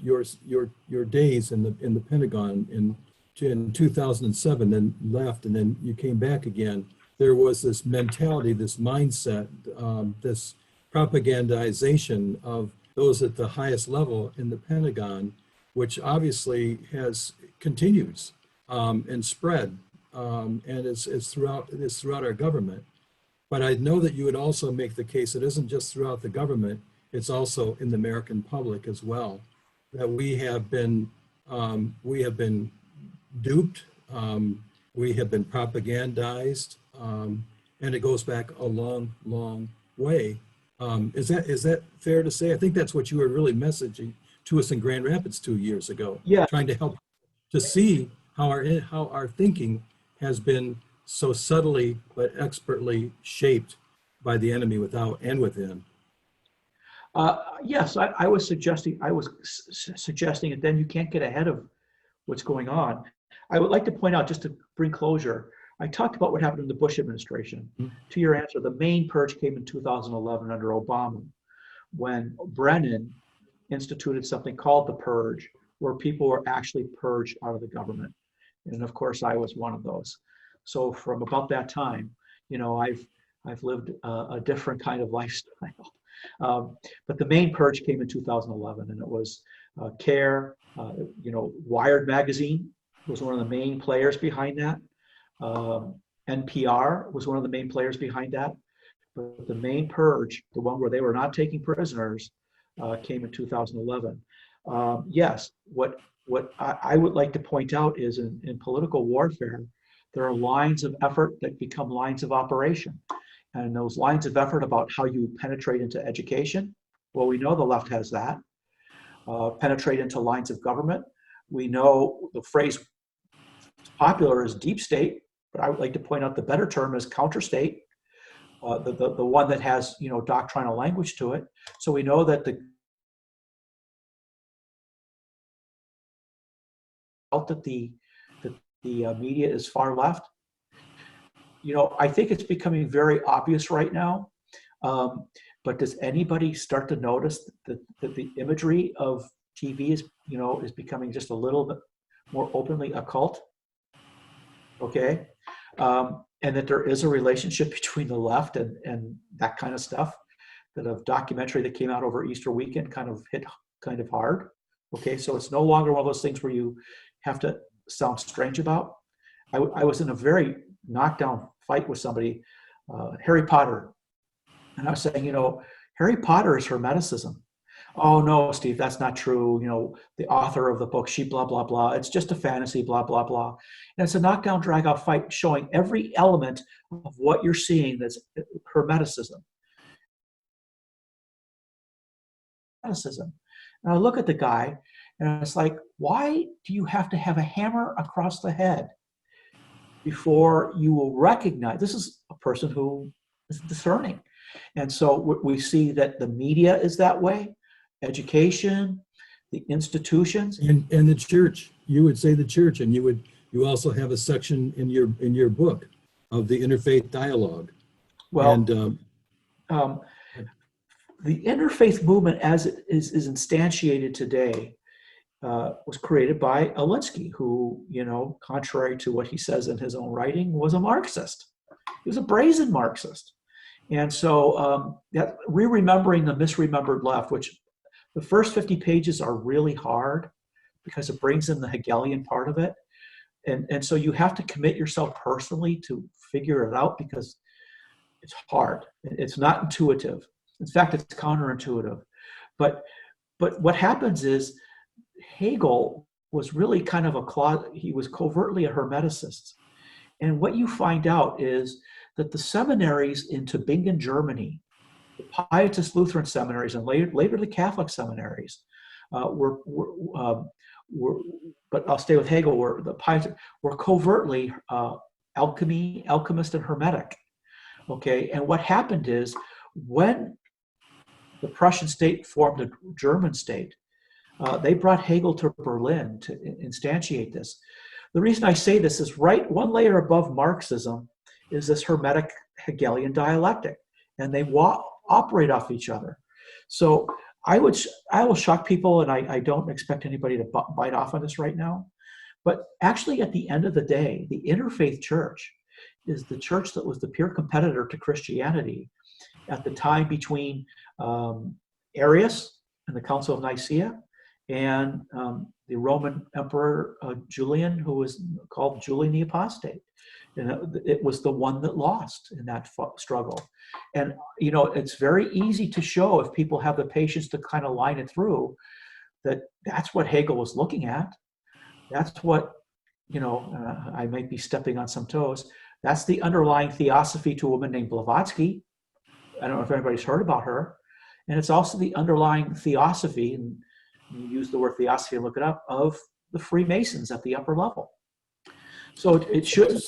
days in the Pentagon in 2007, then left, and then you came back again. There was this mentality, this mindset, this propagandization of those at the highest level in the Pentagon, which obviously continues and spread, and is throughout our government. But I know that you would also make the case it isn't just throughout the government; it's also in the American public as well. That we have been duped, we have been propagandized, and it goes back a long, long way. Is that fair to say? I think that's what you were really messaging to us in Grand Rapids 2 years ago. Yeah. Trying to help to see how our thinking has been so subtly but expertly shaped by the enemy without and within. Yes, I was suggesting that then you can't get ahead of what's going on. I would like to point out, just to bring closure, I talked about what happened in the Bush administration. Mm-hmm. To your answer, the main purge came in 2011 under Obama, when Brennan instituted something called the Purge, where people were actually purged out of the government. And of course, I was one of those. So from about that time, I've lived a different kind of lifestyle. But the main purge came in 2011, and it was CARE. Wired magazine was one of the main players behind that. NPR was one of the main players behind that. But the main purge, the one where they were not taking prisoners, came in 2011. Yes, what I would like to point out is in political warfare, there are lines of effort that become lines of operation. And those lines of effort about how you penetrate into education, well, we know the left has that. Penetrate into lines of government. We know the phrase popular is deep state, but I would like to point out the better term is counter state, the one that has doctrinal language to it. So we know that the that the media is far left. I think it's becoming very obvious right now. But does anybody start to notice that the imagery of TV is becoming just a little bit more openly occult? Okay. And that there is a relationship between the left and that kind of stuff. That a documentary that came out over Easter weekend kind of hit kind of hard. Okay, so it's no longer one of those things where you have to sound strange about. I was in a very knockdown fight with somebody, Harry Potter, and I was saying, Harry Potter is Hermeticism. Oh no, Steve, that's not true. The author of the book, she blah blah blah. It's just a fantasy, blah blah blah. And it's a knockdown, drag out fight showing every element of what you're seeing that's Hermeticism. And I look at the guy and it's like, why do you have to have a hammer across the head before you will recognize this is a person who is discerning? And so we see that the media is that way, education, the institutions, and the church. You would say the church, and you also have a section in your book of the interfaith dialogue. Well, and the interfaith movement, as it is instantiated today, was created by Alinsky, who, contrary to what he says in his own writing, was a Marxist. He was a brazen Marxist. And so re-remembering the misremembered left, which the first 50 pages are really hard because it brings in the Hegelian part of it. And so you have to commit yourself personally to figure it out because it's hard. It's not intuitive. In fact, it's counterintuitive. But what happens is Hegel was really kind of he was covertly a Hermeticist. And what you find out is that the seminaries in Tübingen, Germany, the Pietist Lutheran seminaries and later the Catholic seminaries but I'll stay with Hegel, were covertly alchemist and Hermetic. Okay, and what happened is when the Prussian state formed a German state, they brought Hegel to Berlin to instantiate this. The reason I say this is right one layer above Marxism is this Hermetic Hegelian dialectic, and they operate off each other. So I will shock people, and I don't expect anybody to bite off on this right now, but actually at the end of the day, the interfaith church is the church that was the pure competitor to Christianity at the time between Arius and the Council of Nicaea and the Roman Emperor Julian, who was called Julian the Apostate. It was the one that lost in that struggle. And, it's very easy to show if people have the patience to kind of line it through that that's what Hegel was looking at. That's what, I might be stepping on some toes. That's the underlying theosophy to a woman named Blavatsky. I don't know if anybody's heard about her. And it's also the underlying theosophy, and you use the word theosophy and look it up, of the Freemasons at the upper level. So it should.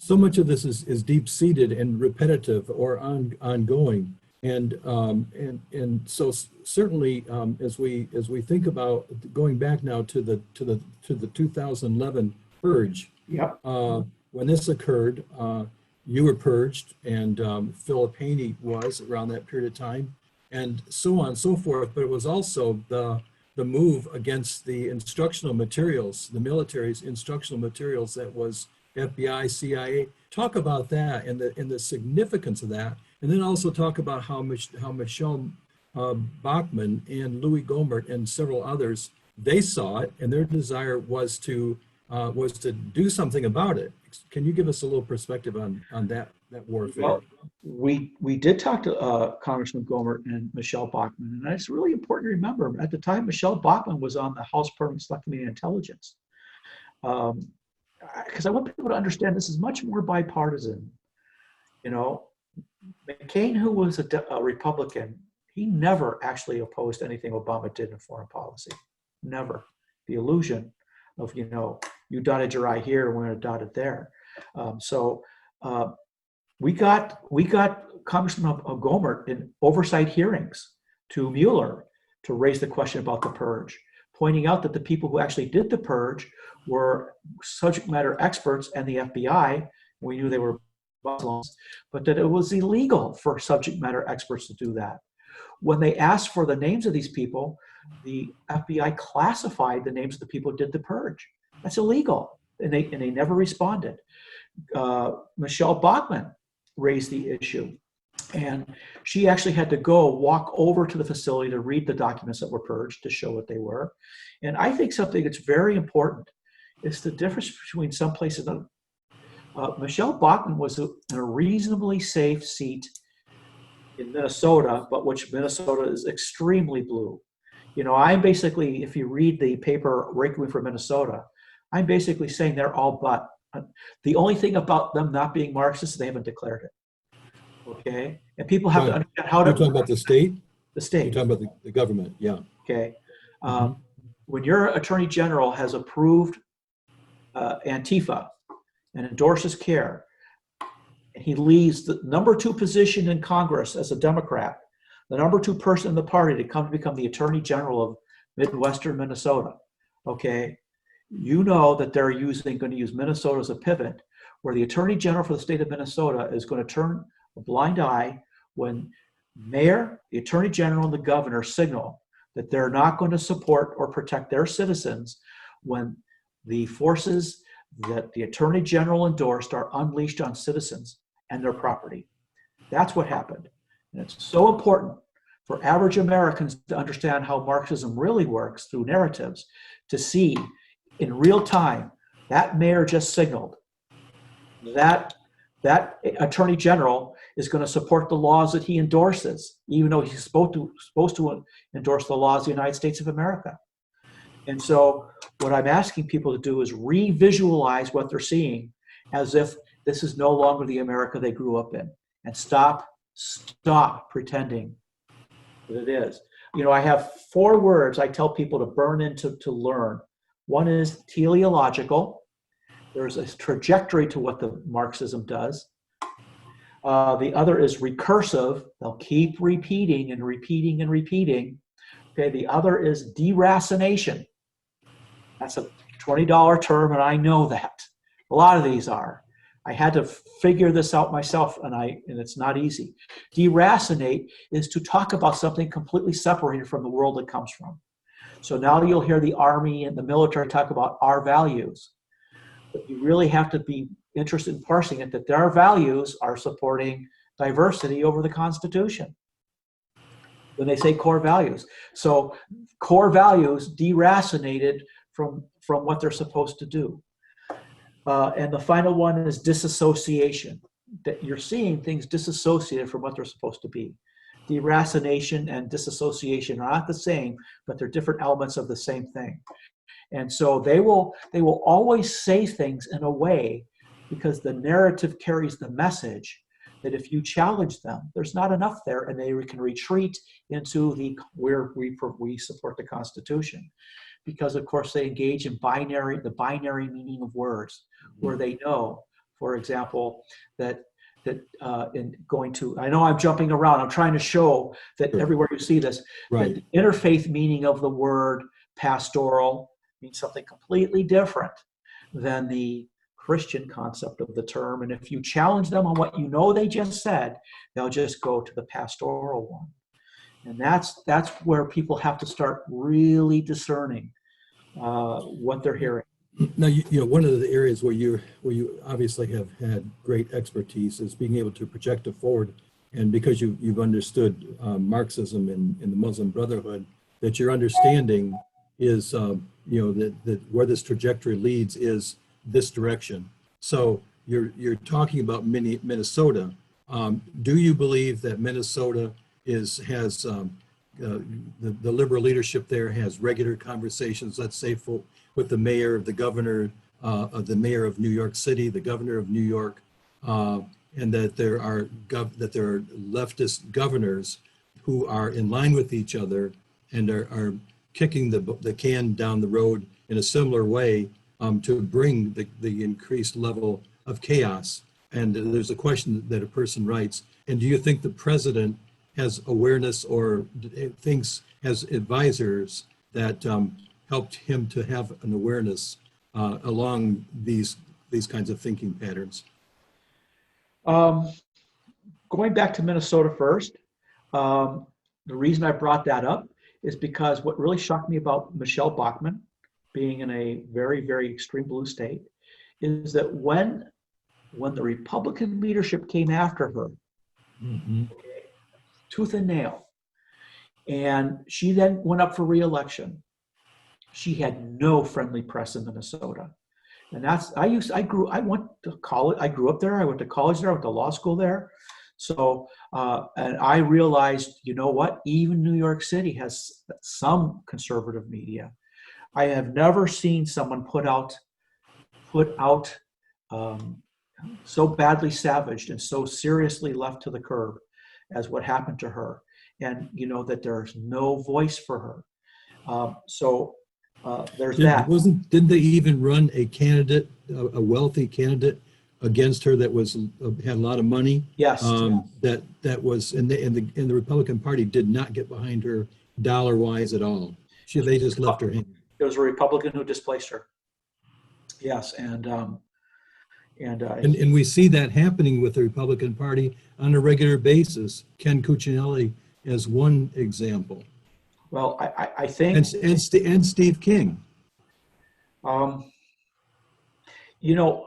So much of this is deep-seated and repetitive or ongoing, and so certainly as we think about going back now to the 2011 purge. Yep. When this occurred, you were purged, and Phil Haney was around that period of time, and so on and so forth. But it was also the move against the instructional materials, the military's instructional materials that was FBI, CIA. Talk about that and the significance of that, and then also talk about how Michelle Bachmann and Louis Gohmert and several others, they saw it, and their desire was to do something about it. Can you give us a little perspective on that warfare? Well, we did talk to Congressman Gohmert and Michelle Bachmann, and it's really important to remember at the time Michelle Bachmann was on the House Permanent Select Committee on Intelligence. Because I want people to understand this is much more bipartisan. McCain, who was a Republican, he never actually opposed anything Obama did in foreign policy. Never. The illusion of, you dotted your I here, we're going to dot it there. So we got Congressman Gohmert in oversight hearings to Mueller to raise the question about the purge. pointing out that the people who actually did the purge were subject matter experts and the FBI. We knew they were Muslims, but that it was illegal for subject matter experts to do that. When they asked for the names of these people, the FBI classified the names of the people who did the purge. That's illegal, and they never responded. Michelle Bachmann raised the issue, and she actually had to go walk over to the facility to read the documents that were purged to show what they were. And I think something that's very important is the difference between some places. Michelle Bachmann was in a reasonably safe seat in Minnesota, but which Minnesota is extremely blue. You know, I'm basically, if you read the paper Requiem for Minnesota, I'm basically saying they're all but. The only thing about them not being Marxist, they haven't declared it. Okay? And people have to understand how to. You're talking about the state? The state. You're talking about the government, yeah. Okay. When your attorney general has approved Antifa and endorses CARE, and he leaves the number 2 position in Congress as a Democrat, the number 2 person in the party to come to become the attorney general of Midwestern Minnesota, okay, you know that they're going to use Minnesota as a pivot, where the attorney general for the state of Minnesota is going to turn a blind eye when mayor, the attorney general, and the governor signal that they're not going to support or protect their citizens when the forces that the attorney general endorsed are unleashed on citizens and their property. That's what happened. And it's so important for average Americans to understand how Marxism really works through narratives, to see in real time that mayor just signaled that that attorney general is going to support the laws that he endorses, even though he's supposed to endorse the laws of the United States of America. And so what I'm asking people to do is re-visualize what they're seeing as if this is no longer the America they grew up in, and stop pretending that it is. You know, I have 4 words I tell people to burn into to learn. One is teleological. There's a trajectory to what the Marxism does. The other is recursive. They'll keep repeating and repeating and repeating. Okay, the other is deracination. That's a $20 term, and I know that. A lot of these are. I had to figure this out myself, and it's not easy. Deracinate is to talk about something completely separated from the world it comes from. So now you'll hear the army and the military talk about our values. But you really have to be interested in parsing it, that their values are supporting diversity over the Constitution when they say core values. So core values deracinated from what they're supposed to do. And the final one is disassociation, that you're seeing things disassociated from what they're supposed to be. Deracination and disassociation are not the same, but they're different elements of the same thing. And so they will always say things in a way, because the narrative carries the message that if you challenge them, there's not enough there, and they can retreat into where we support the Constitution. Because of course they engage in the binary meaning of words, where they know, for example, that in going to, I know I'm jumping around, I'm trying to show that everywhere you see this, right, that the interfaith meaning of the word pastoral means something completely different than the Christian concept of the term. And if you challenge them on what you know they just said, they'll just go to the pastoral one. And that's where people have to start really discerning what they're hearing. Now, you know, one of the areas where you obviously have had great expertise is being able to project it forward. And because you've understood Marxism in the Muslim Brotherhood, that your understanding is, you know, that where this trajectory leads is this direction. So you're talking about Minnesota. Do you believe that Minnesota has the liberal leadership there has regular conversations, let's say with the mayor, the governor, the mayor of New York City, the governor of New York, and that there are leftist governors who are in line with each other and are kicking the can down the road in a similar way to bring the increased level of chaos. And there's a question that a person writes, and do you think the president has awareness or thinks, has advisors that helped him to have an awareness along these kinds of thinking patterns? Going back to Minnesota first, the reason I brought that up is because what really shocked me about Michelle Bachmann being in a very, very extreme blue state is that when the Republican leadership came after her, Mm-hmm. tooth and nail, and she then went up for re-election, she had no friendly press in Minnesota. And I went to college, I grew up there, I went to college there, I went to law school there. So, and I realized, you know what, even New York City has some conservative media. I have never seen someone put out so badly savaged and so seriously left to the curb as what happened to her. And you know that there's no voice for her. There's that. Didn't they even run a candidate, a wealthy candidate, against her that had a lot of money? Yes. That was in the Republican Party did not get behind her dollar wise at all. They just left her hanging. There was a Republican who displaced her. Yes, and we see that happening with the Republican Party on a regular basis. Ken Cuccinelli is one example. Well, I think and Steve King. You know,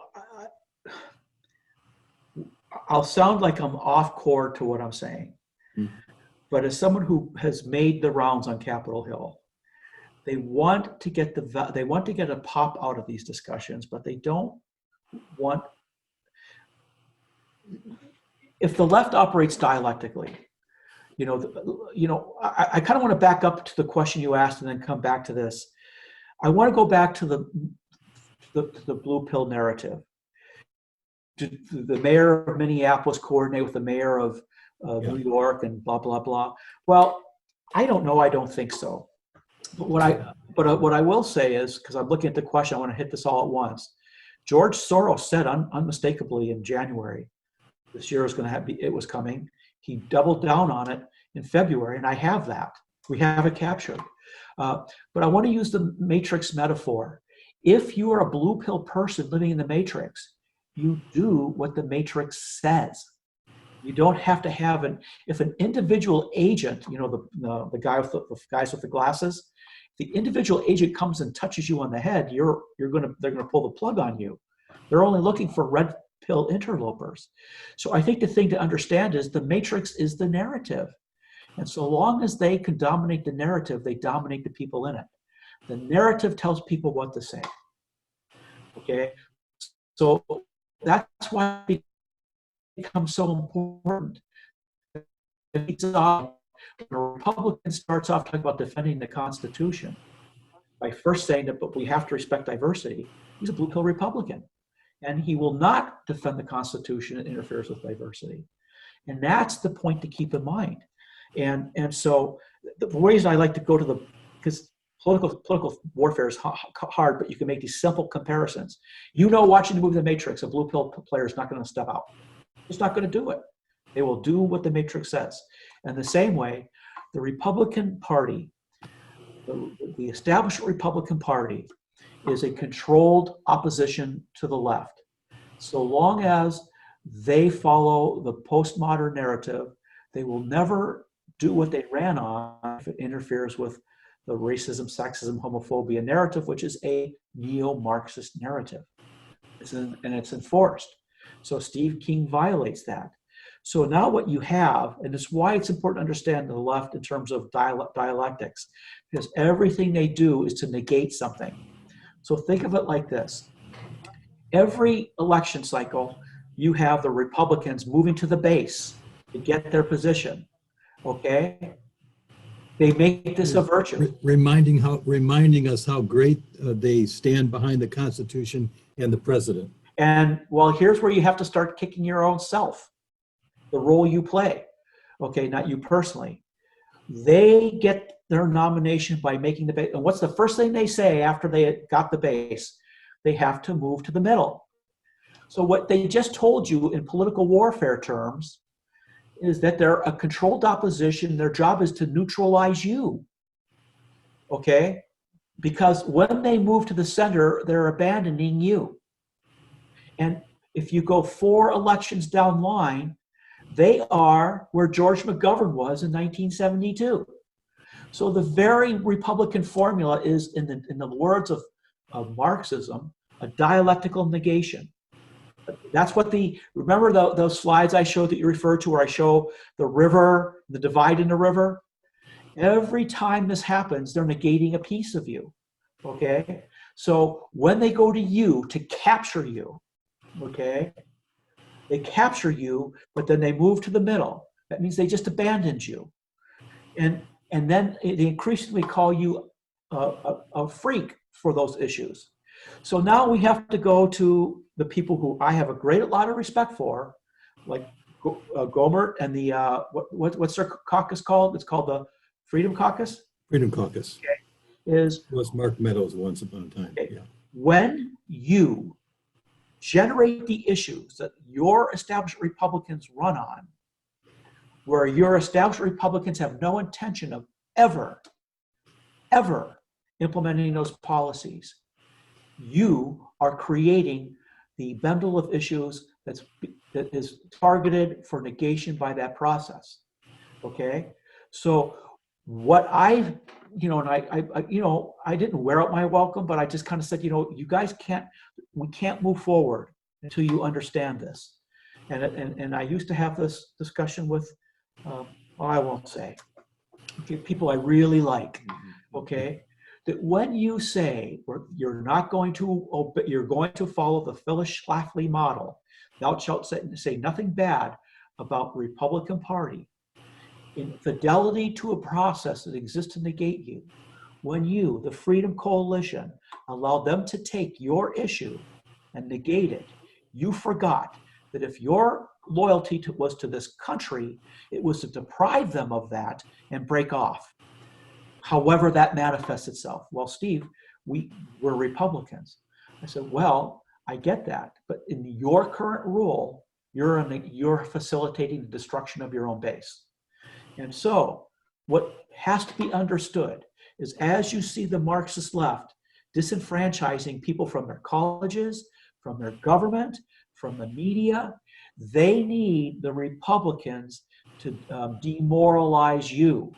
I'll sound like I'm off core to what I'm saying, but as someone who has made the rounds on Capitol Hill, they want to get a pop out of these discussions, but they don't want. If the left operates dialectically, I kind of want to back up to the question you asked and then come back to this. I want to go back to the blue pill narrative. Did the mayor of Minneapolis coordinate with the mayor of New York and blah, blah, blah? Well, I don't know. I don't think so. But what I will say is, because I'm looking at the question, I want to hit this all at once. George Soros said unmistakably in January, this year it was coming. He doubled down on it in February, and I have that. We have it captured. But I want to use the matrix metaphor. If you are a blue pill person living in the matrix, you do what the matrix says. You don't have to have if an individual agent, the guy with the guys with the glasses, the individual agent comes and touches you on the head, they're gonna pull the plug on you. They're only looking for red pill interlopers. So I think the thing to understand is the matrix is the narrative. And so long as they can dominate the narrative, they dominate the people in it. The narrative tells people what to say. Okay? So that's why it becomes so important. When a Republican starts off talking about defending the Constitution by first saying that, but we have to respect diversity, he's a blue pill Republican. And he will not defend the Constitution that interferes with diversity. And that's the point to keep in mind. And so the reason I like to go to because political warfare is hard, but you can make these simple comparisons. Watching the movie The Matrix, a blue pill player is not going to step out. He's not going to do it. They will do what the Matrix says. And the same way, the Republican Party, the established Republican Party, is a controlled opposition to the left. So long as they follow the postmodern narrative, they will never do what they ran on if it interferes with the racism, sexism, homophobia narrative, which is a neo-Marxist narrative. And it's enforced. So Steve King violates that. So now what you have, and it's why it's important to understand the left in terms of dialectics, because everything they do is to negate something. So think of it like this. Every election cycle, you have the Republicans moving to the base to get their position. Okay? They make this a virtue. Reminding us how great they stand behind the Constitution and the president. And well, here's where you have to start kicking your own self, the role you play. Okay, not you personally. They get their nomination by making the base. And what's the first thing they say after they got the base? They have to move to the middle. So what they just told you in political warfare terms is that they're a controlled opposition. Their job is to neutralize you. Okay? because when they move to the center, they're abandoning you. And if you go 4 elections down line, they are where George McGovern was in 1972. So the very Republican formula is, in the words of Marxism, a dialectical negation. That's what remember those slides I showed that you referred to, where I show the river, the divide in the river? Every time this happens, they're negating a piece of you, okay? So when they go to you to capture you, okay, they capture you, but then they move to the middle. That means they just abandoned you. And then they increasingly call you a freak for those issues. So now we have to go to the people who I have a lot of respect for, like Gomert and the, what's their caucus called? It's called the Freedom Caucus? Freedom Caucus. Okay. It was Mark Meadows once upon a time. Okay. Yeah. When you generate the issues that your established Republicans run on, where your established Republicans have no intention of ever implementing those policies, you are creating the bundle of issues that is targeted for negation by that process. Okay, so what I didn't wear out my welcome, but I just kind of said, you guys we can't move forward until you understand this. And I used to have this discussion with, I won't say, okay, people I really like, okay, that when you say you're not going to obey, you're going to follow the Phyllis Schlafly model, thou shalt say nothing bad about the Republican Party, in fidelity to a process that exists to negate you. When you, the Freedom Coalition, allow them to take your issue and negate it, you forgot that if your loyalty was to this country, it was to deprive them of that and break off. However that manifests itself. Well, Steve, we're Republicans. I said, well, I get that, but in your current role, you're facilitating the destruction of your own base. And so what has to be understood is, as you see the Marxist left disenfranchising people from their colleges, from their government, from the media, they need the Republicans to demoralize you.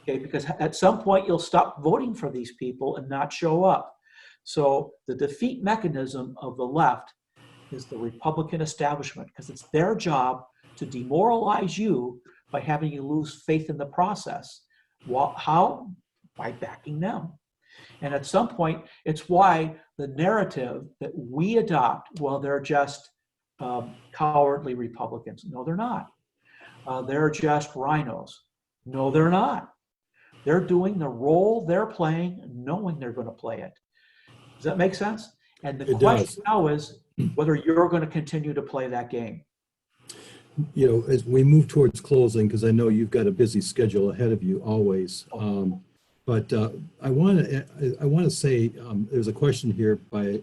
Okay, because at some point you'll stop voting for these people and not show up. So the defeat mechanism of the left is the Republican establishment, because it's their job to demoralize you by having you lose faith in the process. Well, how? By backing them. And at some point, it's why the narrative that we adopt, well, they're just cowardly Republicans. No, they're not. They're just rhinos. No, they're not. They're doing the role they're playing, knowing they're going to play it. Does that make sense? And the question now is whether you're going to continue to play that game. As we move towards closing, because I know you've got a busy schedule ahead of you always. But I want to say there's a question here by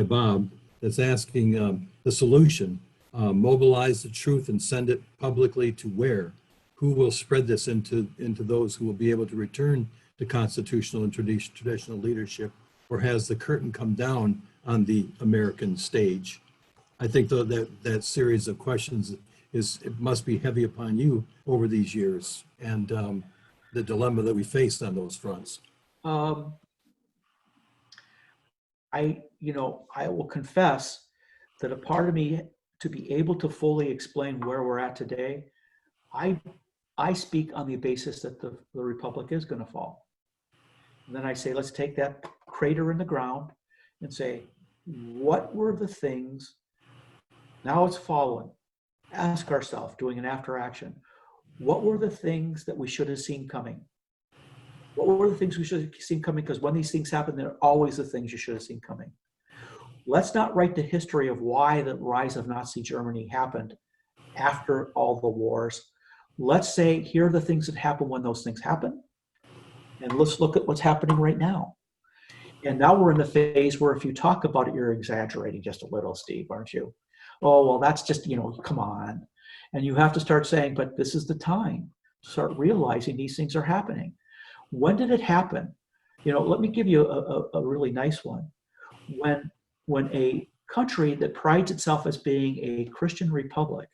Bob that's asking the solution: mobilize the truth and send it publicly to where? Who will spread this into those who will be able to return to constitutional and traditional leadership, or has the curtain come down on the American stage? I think that series of questions it must be heavy upon you over these years, and the dilemma that we faced on those fronts. I will confess that a part of me, to be able to fully explain where we're at today, I speak on the basis that the republic is going to fall. And then I say, let's take that crater in the ground and say, what were the things, now it's fallen, ask ourselves, doing an after action, what were the things that we should have seen coming? What were the things we should have seen coming? Because when these things happen, they're always the things you should have seen coming. Let's not write the history of why the rise of Nazi Germany happened after all the wars. Let's say, here are the things that happen when those things happen. And let's look at what's happening right now. And now we're in the phase where if you talk about it, you're exaggerating just a little, Steve, aren't you? Oh, well, that's just, come on. And you have to start saying, but this is the time to start realizing these things are happening. When did it happen? Let me give you a really nice one. When a country that prides itself as being a Christian republic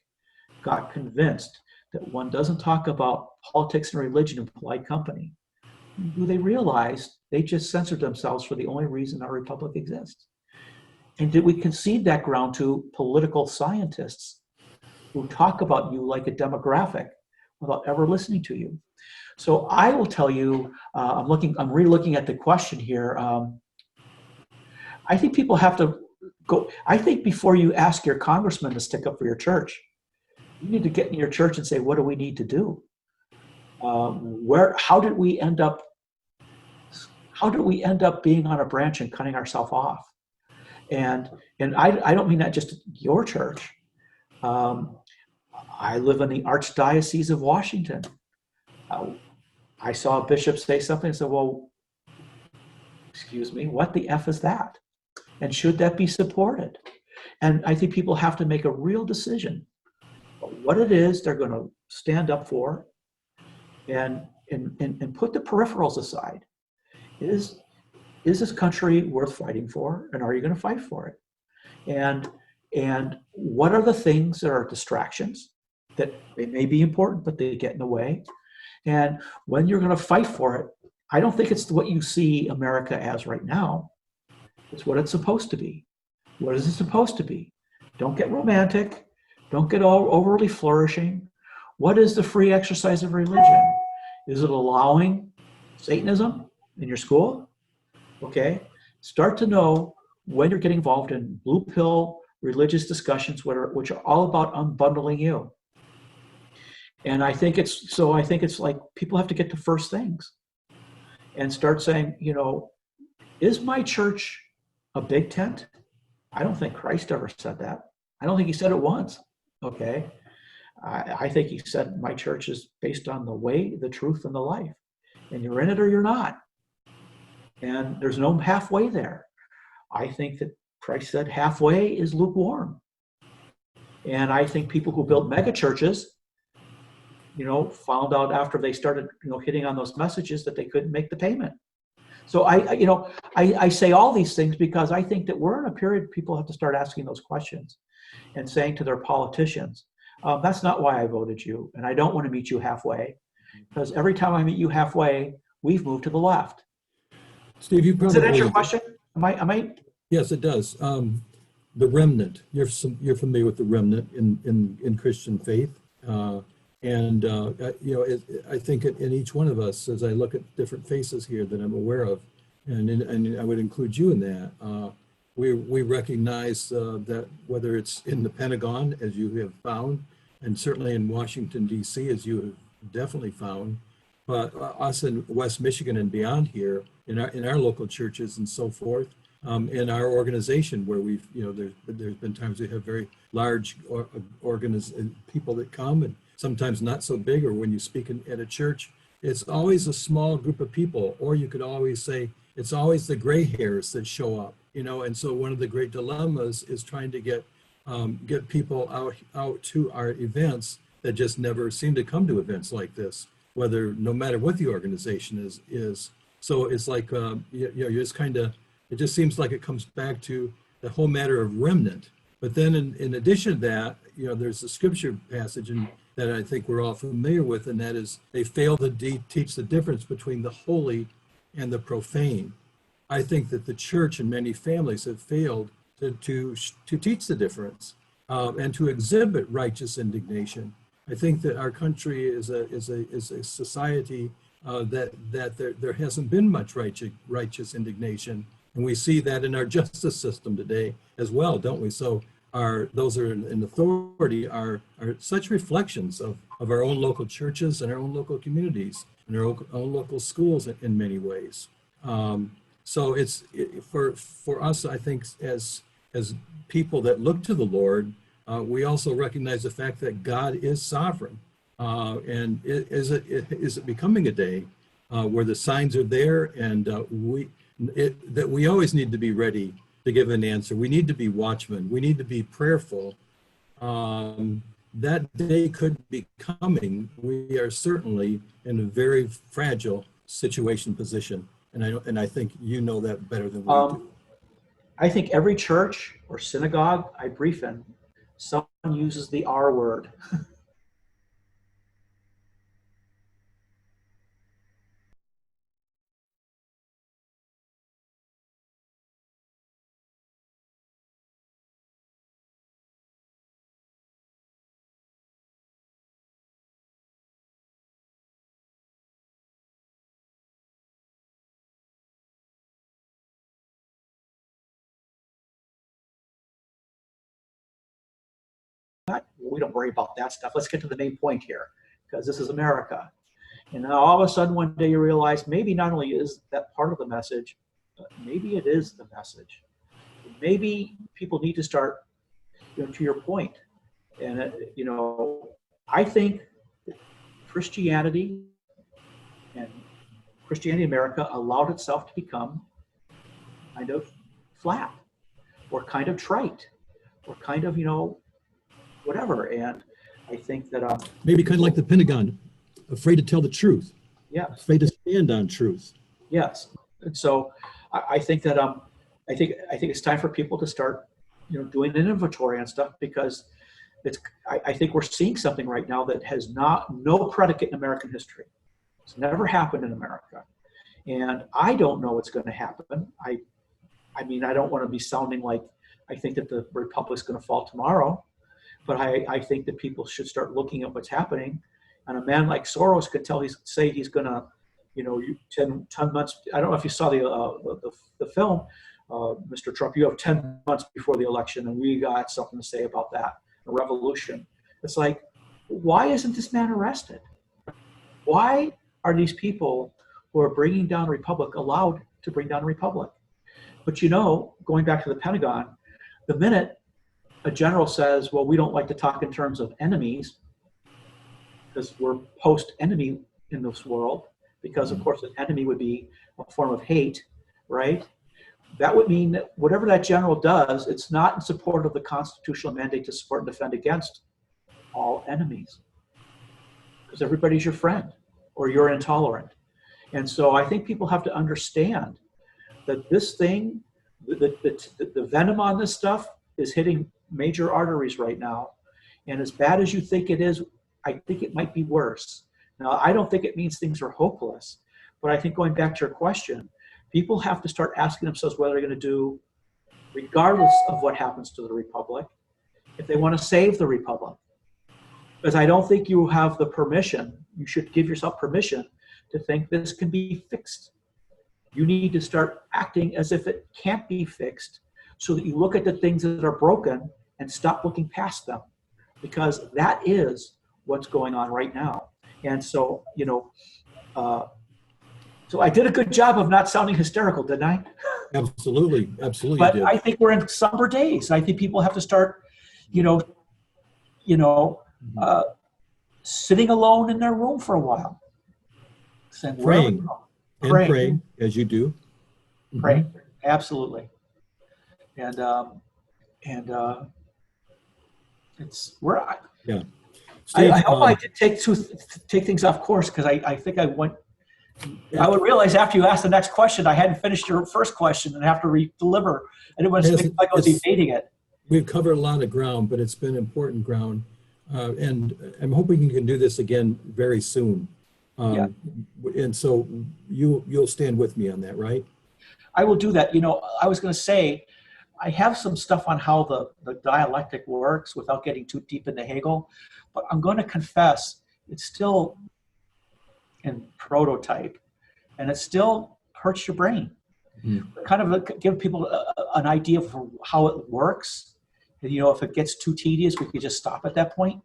got convinced that one doesn't talk about politics and religion in polite company, they realized they just censored themselves for the only reason our republic exists. And did we concede that ground to political scientists who talk about you like a demographic without ever listening to you? So I will tell you, I'm re-looking at the question here. I think people have to go. I think before you ask your congressman to stick up for your church, you need to get in your church and say, what do we need to do? How did we end up being on a branch and cutting ourselves off? And I don't mean that just your church. I live in the Archdiocese of Washington. I saw a bishop say something and said, well, excuse me, what the F is that? And should that be supported? And I think people have to make a real decision what it is they're going to stand up for and put the peripherals aside. Is this country worth fighting for? And are you going to fight for it? And what are the things that are distractions that they may be important, but they get in the way? And when you're going to fight for it, I don't think it's what you see America as right now. It's what it's supposed to be. What is it supposed to be? Don't get romantic. Don't get all overly flourishing. What is the free exercise of religion? Is it allowing Satanism in your school? Okay. Start to know when you're getting involved in blue pill religious discussions, which are all about unbundling you. And I think it's like people have to get to first things and start saying, is my church a big tent? I don't think Christ ever said that. I don't think he said it once. Okay. I think he said my church is based on the way, the truth, and the life. And you're in it or you're not. And there's no halfway there. I think that Christ said halfway is lukewarm. And I think people who built mega churches, found out after they started, hitting on those messages that they couldn't make the payment. So I say all these things because I think that we're in a period people have to start asking those questions and saying to their politicians, that's not why I voted you. And I don't want to meet you halfway, because every time I meet you halfway, we've moved to the left. Steve, you probably... Does that answer your question? Am I? Yes, it does. The remnant, you're familiar with the remnant in Christian faith. I think in each one of us, as I look at different faces here that I'm aware of, and I would include you in that, we recognize that whether it's in the Pentagon, as you have found, and certainly in Washington, D.C., as you have definitely found, but us in West Michigan and beyond here, in our local churches and so forth, in our organization where we've, there's been times we have very large people that come, and sometimes not so big, or when you speak at a church, it's always a small group of people, or you could always say it's always the gray hairs that show up, and so one of the great dilemmas is trying to get people out to our events that just never seem to come to events like this, no matter what the organization is. So it's like, you're just kind of, it just seems like it comes back to the whole matter of remnant. But then in addition to that, there's a scripture passage that I think we're all familiar with, and that is they fail to teach the difference between the holy and the profane. I think that the church and many families have failed to teach the difference and to exhibit righteous indignation. I think that our country is a society that there hasn't been much righteous indignation, and we see that in our justice system today as well, don't we? So those are in authority are such reflections of our own local churches and our own local communities and our own local schools in many ways. So it's for us, I think, as people that look to the Lord, we also recognize the fact that God is sovereign. And is it becoming a day where the signs are there, and that we always need to be ready to give an answer. We need to be watchmen. We need to be prayerful. That day could be coming. We are certainly in a very fragile position. And I think you know that better than we do. I think every church or synagogue I brief in, someone uses the R word. We don't worry about that stuff. Let's get to the main point here, because this is America. And then all of a sudden, one day you realize maybe not only is that part of the message, but maybe it is the message. Maybe people need to start, to your point. And, I think Christianity and Christianity in America allowed itself to become kind of flat or kind of trite or kind of, whatever. And I think that Maybe kind of like the Pentagon, afraid to tell the truth. Yeah. Afraid to stand on truth. Yes. And so I think that I think it's time for people to start, doing an inventory on stuff, because I think we're seeing something right now that has no predicate in American history. It's never happened in America. And I don't know what's going to happen. I mean, I don't want to be sounding like I think that the republic's going to fall tomorrow, but I think that people should start looking at what's happening. And a man like Soros could say he's going to, 10 months. I don't know if you saw the film, Mr. Trump. You have 10 months before the election, and we got something to say about that. A revolution. It's like, why isn't this man arrested? Why are these people who are bringing down a republic allowed to bring down a republic? But going back to the Pentagon, the minute a general says, well, we don't like to talk in terms of enemies because we're post-enemy in this world, because of course an enemy would be a form of hate, right? That would mean that whatever that general does, it's not in support of the constitutional mandate to support and defend against all enemies, because everybody's your friend or you're intolerant. And so I think people have to understand that this thing, the venom on this stuff is hitting major arteries right now. And as bad as you think it is, I think it might be worse. Now, I don't think it means things are hopeless, but I think going back to your question, people have to start asking themselves what they're going to do, regardless of what happens to the republic, if they want to save the republic. Because I don't think you have the permission, you should give yourself permission to think this can be fixed. You need to start acting as if it can't be fixed, so that you look at the things that are broken and stop looking past them, because that is what's going on right now. And so, so I did a good job of not sounding hysterical, didn't I? Absolutely, absolutely. But I think we're in somber days. I think people have to start, sitting alone in their room for a while, saying, praying as you do. Pray, absolutely. And it's yeah. Steve, I hope I did take things off course, because I think I went. I would realize after you asked the next question, I hadn't finished your first question and have to re-deliver. I didn't want to think like I was evading it. We've covered a lot of ground, but it's been important ground. And I'm hoping you can do this again very soon. Yeah. And so you'll stand with me on that, right? I will do that. I was going to say, I have some stuff on how the dialectic works without getting too deep into Hegel, but I'm going to confess it's still in prototype, and it still hurts your brain. Mm-hmm. Kind of give people an idea of how it works. And, if it gets too tedious, we could just stop at that point.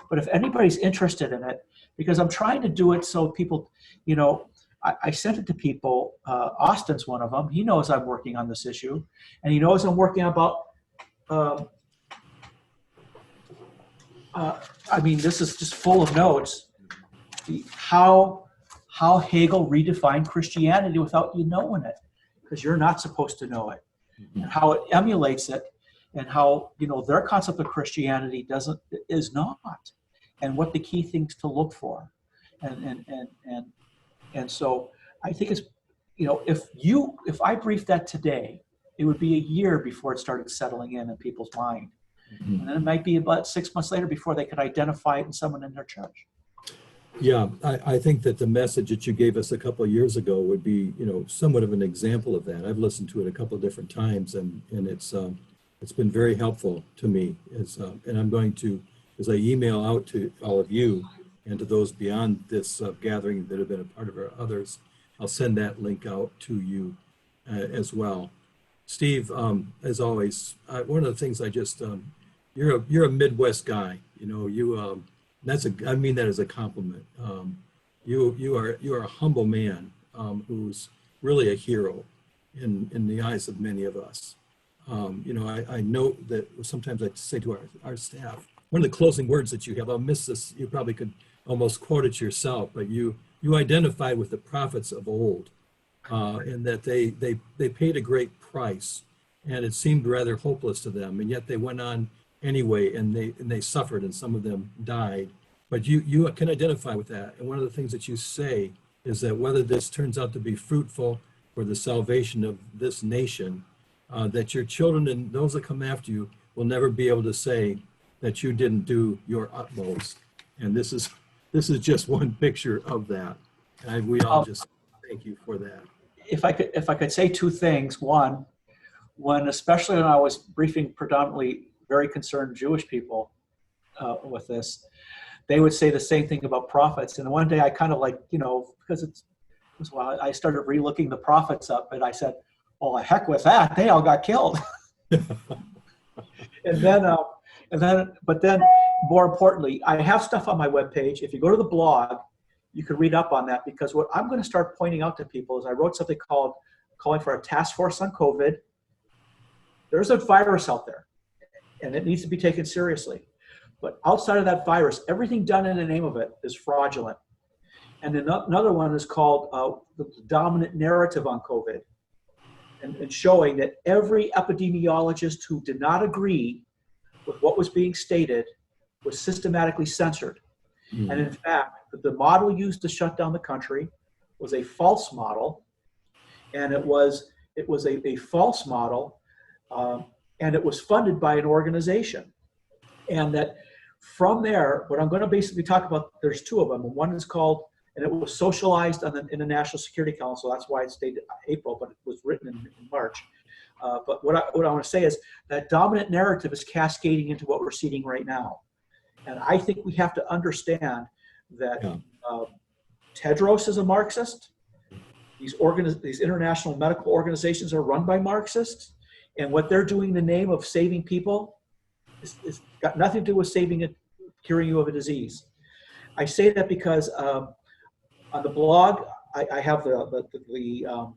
But if anybody's interested in it, because I'm trying to do it so people, I sent it to people. Austin's one of them. He knows I'm working on this issue, and he knows I'm working about. This is just full of notes. How Hegel redefined Christianity without you knowing it, because you're not supposed to know it, and how it emulates it, and how their concept of Christianity is not, and what the key things to look for, and so I think it's if I briefed that today, it would be a year before it started settling in people's mind. Mhm. And then it might be about 6 months later before they could identify it in someone in their church. Yeah, I think that the message that you gave us a couple of years ago would be, somewhat of an example of that. I've listened to it a couple of different times, and it's been very helpful to me. And I'm going to, as I email out to all of you and to those beyond this gathering that have been a part of our others, I'll send that link out to you as well. Steve, as always, one of the things you're a Midwest guy. I mean that as a compliment. You are a humble man who's really a hero in the eyes of many of us. I know that sometimes I say to our staff, one of the closing words that you have, I'll miss this, you probably could almost quote it yourself, but you identify with the prophets of old, in that they paid a great price, and it seemed rather hopeless to them, and yet they went on anyway, and they suffered, and some of them died. But you can identify with that. And one of the things that you say is that whether this turns out to be fruitful for the salvation of this nation, that your children and those that come after you will never be able to say that you didn't do your utmost. And this is just one picture of that. And we all just thank you for that. If I could say two things. One, especially when I was briefing predominantly very concerned Jewish people with this, they would say the same thing about prophets. And one day I kind of because I started relooking the prophets up, and I said, "Oh, heck with that! They all got killed." But then, more importantly, I have stuff on my webpage. If you go to the blog, you can read up on that, because what I'm going to start pointing out to people is I wrote something calling for a task force on COVID. There's a virus out there, and it needs to be taken seriously. But outside of that virus, everything done in the name of it is fraudulent. And another one is called the dominant narrative on COVID, and showing that every epidemiologist who did not agree with what was being stated was systematically censored. Mm. And in fact, the model used to shut down the country was a false model, and it was a false model, and it was funded by an organization. And that from there, what I'm going to basically talk about, there's two of them. One is called, and it was socialized in the National Security Council. That's why it stayed April, but it was written in March. But what I want to say is that dominant narrative is cascading into what we're seeing right now. And I think we have to understand that Tedros is a Marxist. These international medical organizations are run by Marxists. And what they're doing in the name of saving people is got nothing to do with curing you of a disease. I say that because on the blog, I have the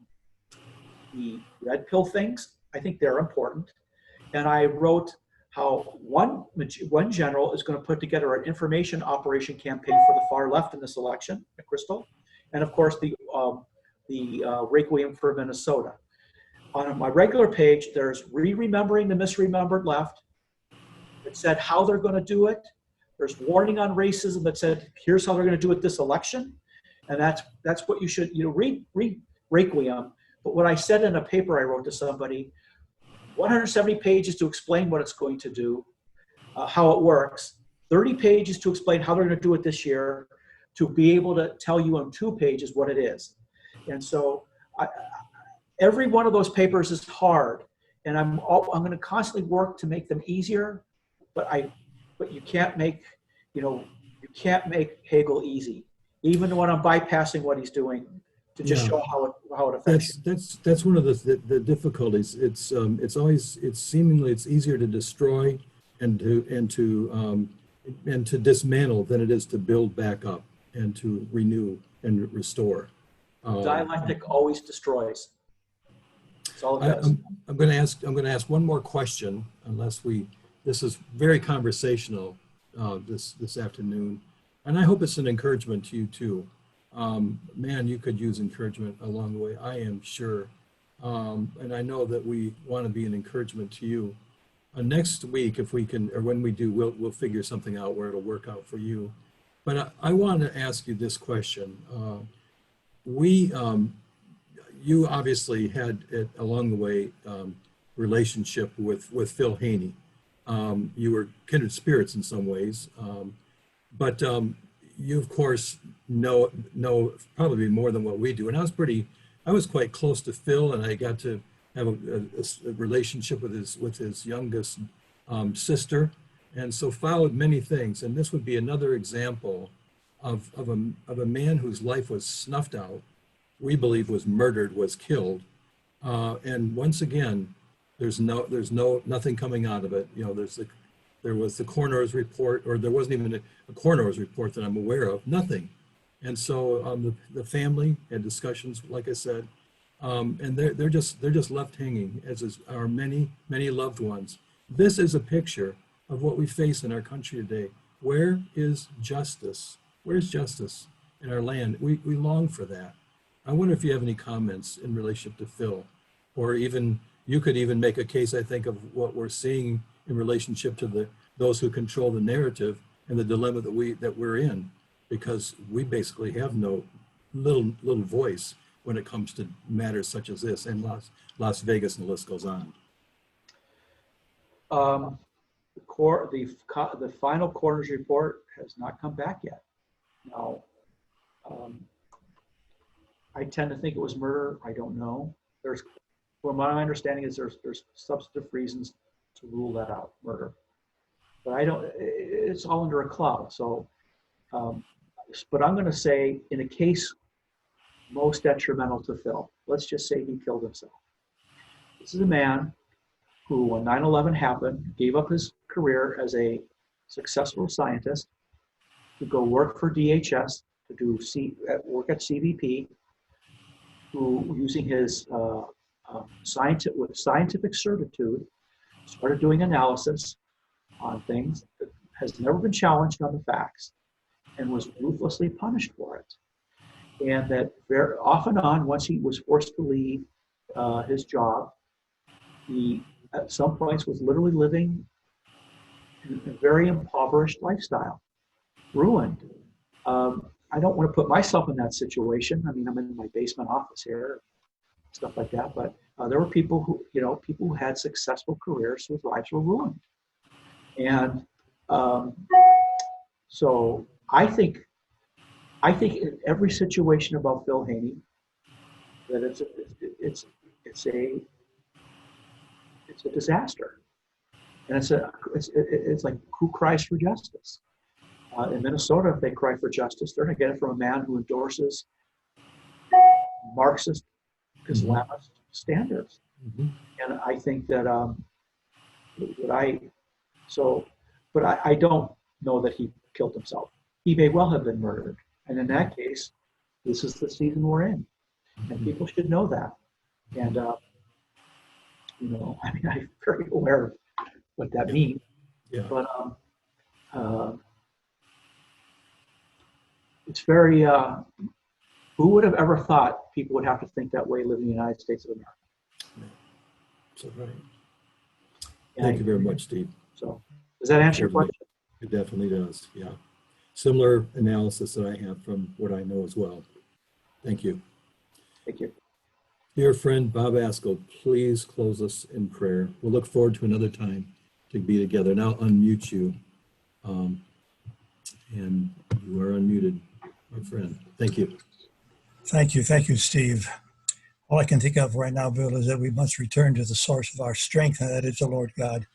red pill things. I think they're important. And I wrote how one general is going to put together an information operation campaign for the far left in this election at Crystal, and of course the Requiem for Minnesota. On my regular page, there's remembering the misremembered left. It said how they're going to do it. There's warning on racism that said here's how they're going to do it this election, and that's what you should read Requiem. But what I said in a paper I wrote to somebody, 170 pages to explain what it's going to do, how it works, 30 pages to explain how they're going to do it this year, to be able to tell you on 2 pages what it is. And so every one of those papers is hard, and I'm going to constantly work to make them easier, but you can't make Hegel easy, even when I'm bypassing what he's doing, to just show how it affects you. That's one of the difficulties. It's seemingly easier to destroy and to dismantle than it is to build back up and to renew and restore. Dialectic always destroys. That's all it does. I'm going to ask one more question, unless this is very conversational this afternoon, and I hope it's an encouragement to you too. Man, you could use encouragement along the way, I am sure. And I know that we want to be an encouragement to you. Next week, if we can, or when we do, we'll figure something out where it'll work out for you. But I want to ask you this question. you obviously had it along the way relationship with Phil Haney. You were kindred spirits in some ways, but you of course know probably more than what we do. And I was quite close to Phil, and I got to have a relationship with his youngest sister, and so followed many things. And this would be another example of a man whose life was snuffed out, we believe was murdered, was killed, and once again, there's nothing coming out of it. You know, there was the coroner's report, or there wasn't even a coroner's report that I'm aware of. Nothing. And so the family had discussions, like I said, and they're just left hanging, as are many loved ones. This is a picture of what we face in our country today. Where is justice? Where's justice in our land? We long for that. I wonder if you have any comments in relationship to Phil, or even you could even make a case, I think, of what we're seeing in relationship to those who control the narrative and the dilemma that we're in, because we basically have no little voice when it comes to matters such as this, and Las Vegas, and the list goes on. The final coroner's report has not come back yet. Now, I tend to think it was murder. I don't know. From my understanding is there's substantive reasons to rule that out, murder. But I don't. It's all under a cloud. So, but I'm going to say, in a case most detrimental to Phil, let's just say he killed himself. This is a man who, when 9/11 happened, gave up his career as a successful scientist to go work for DHS, to do work at CBP, who, using his scientific certitude, started doing analysis on things that has never been challenged on the facts, and was ruthlessly punished for it. And that very off and on, once he was forced to leave his job, he at some points was literally living in a very impoverished lifestyle, ruined. I don't want to put myself in that situation. I mean, I'm in my basement office here, stuff like that. But there were people who had successful careers whose lives were ruined. And so I think in every situation about Phil Haney, that it's a disaster, and it's like, who cries for justice? In Minnesota, if they cry for justice, they're going to get it from a man who endorses Marxist, Islamist standards. Mm-hmm. And I think that I don't know that he killed himself. He may well have been murdered, and in that case, this is the season we're in, and people should know that. And I mean, I'm very aware of what that means. Yeah. But it's very. Who would have ever thought people would have to think that way living in the United States of America? So right. Thank you very much, Steve. So, does that answer your question? It definitely does. Yeah. Similar analysis that I have from what I know as well. Thank you. Thank you. Dear friend Bob Askell, please close us in prayer. We'll look forward to another time to be together. Now unmute you. And you are unmuted, my friend. Thank you. Thank you, Steve. All I can think of right now, Bill, is that we must return to the source of our strength, and that is the Lord God.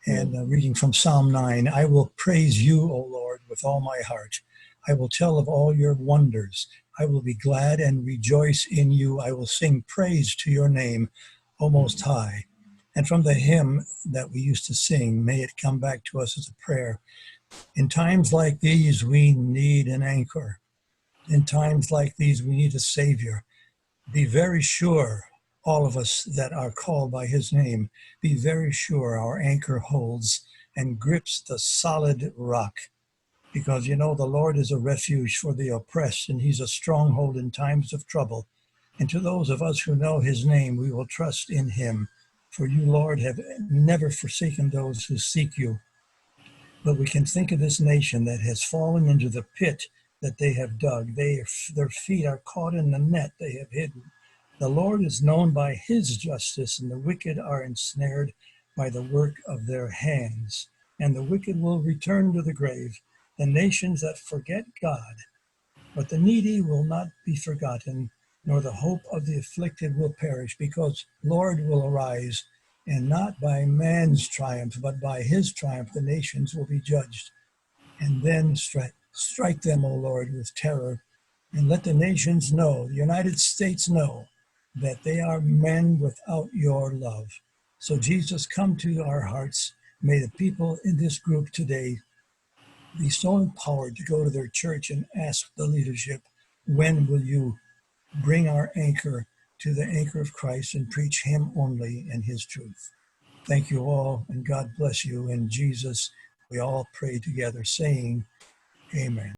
And reading from Psalm 9, I will praise you, O Lord, with all my heart. I will tell of all your wonders. I will be glad and rejoice in you. I will sing praise to your name, O Most High. And from the hymn that we used to sing, may it come back to us as a prayer. In times like these, we need an anchor. In times like these, we need a Savior. Be very sure, all of us that are called by his name, be very sure our anchor holds and grips the solid rock. Because, the Lord is a refuge for the oppressed, and he's a stronghold in times of trouble. And to those of us who know his name, we will trust in him. For you, Lord, have never forsaken those who seek you. But we can think of this nation that has fallen into the pit that they have dug. Their feet are caught in the net they have hidden. The Lord is known by his justice, and the wicked are ensnared by the work of their hands. And the wicked will return to the grave, the nations that forget God. But the needy will not be forgotten, nor the hope of the afflicted will perish, because Lord will arise, and not by man's triumph, but by his triumph the nations will be judged. And then strike them, O Lord, with terror, and let the nations know, the United States know, that they are men without your love. So Jesus, come to our hearts. May the people in this group today be so empowered to go to their church and ask the leadership, when will you bring our anchor to the anchor of Christ and preach him only and his truth? Thank you all, and God bless you. In Jesus, we all pray together, saying, Amen.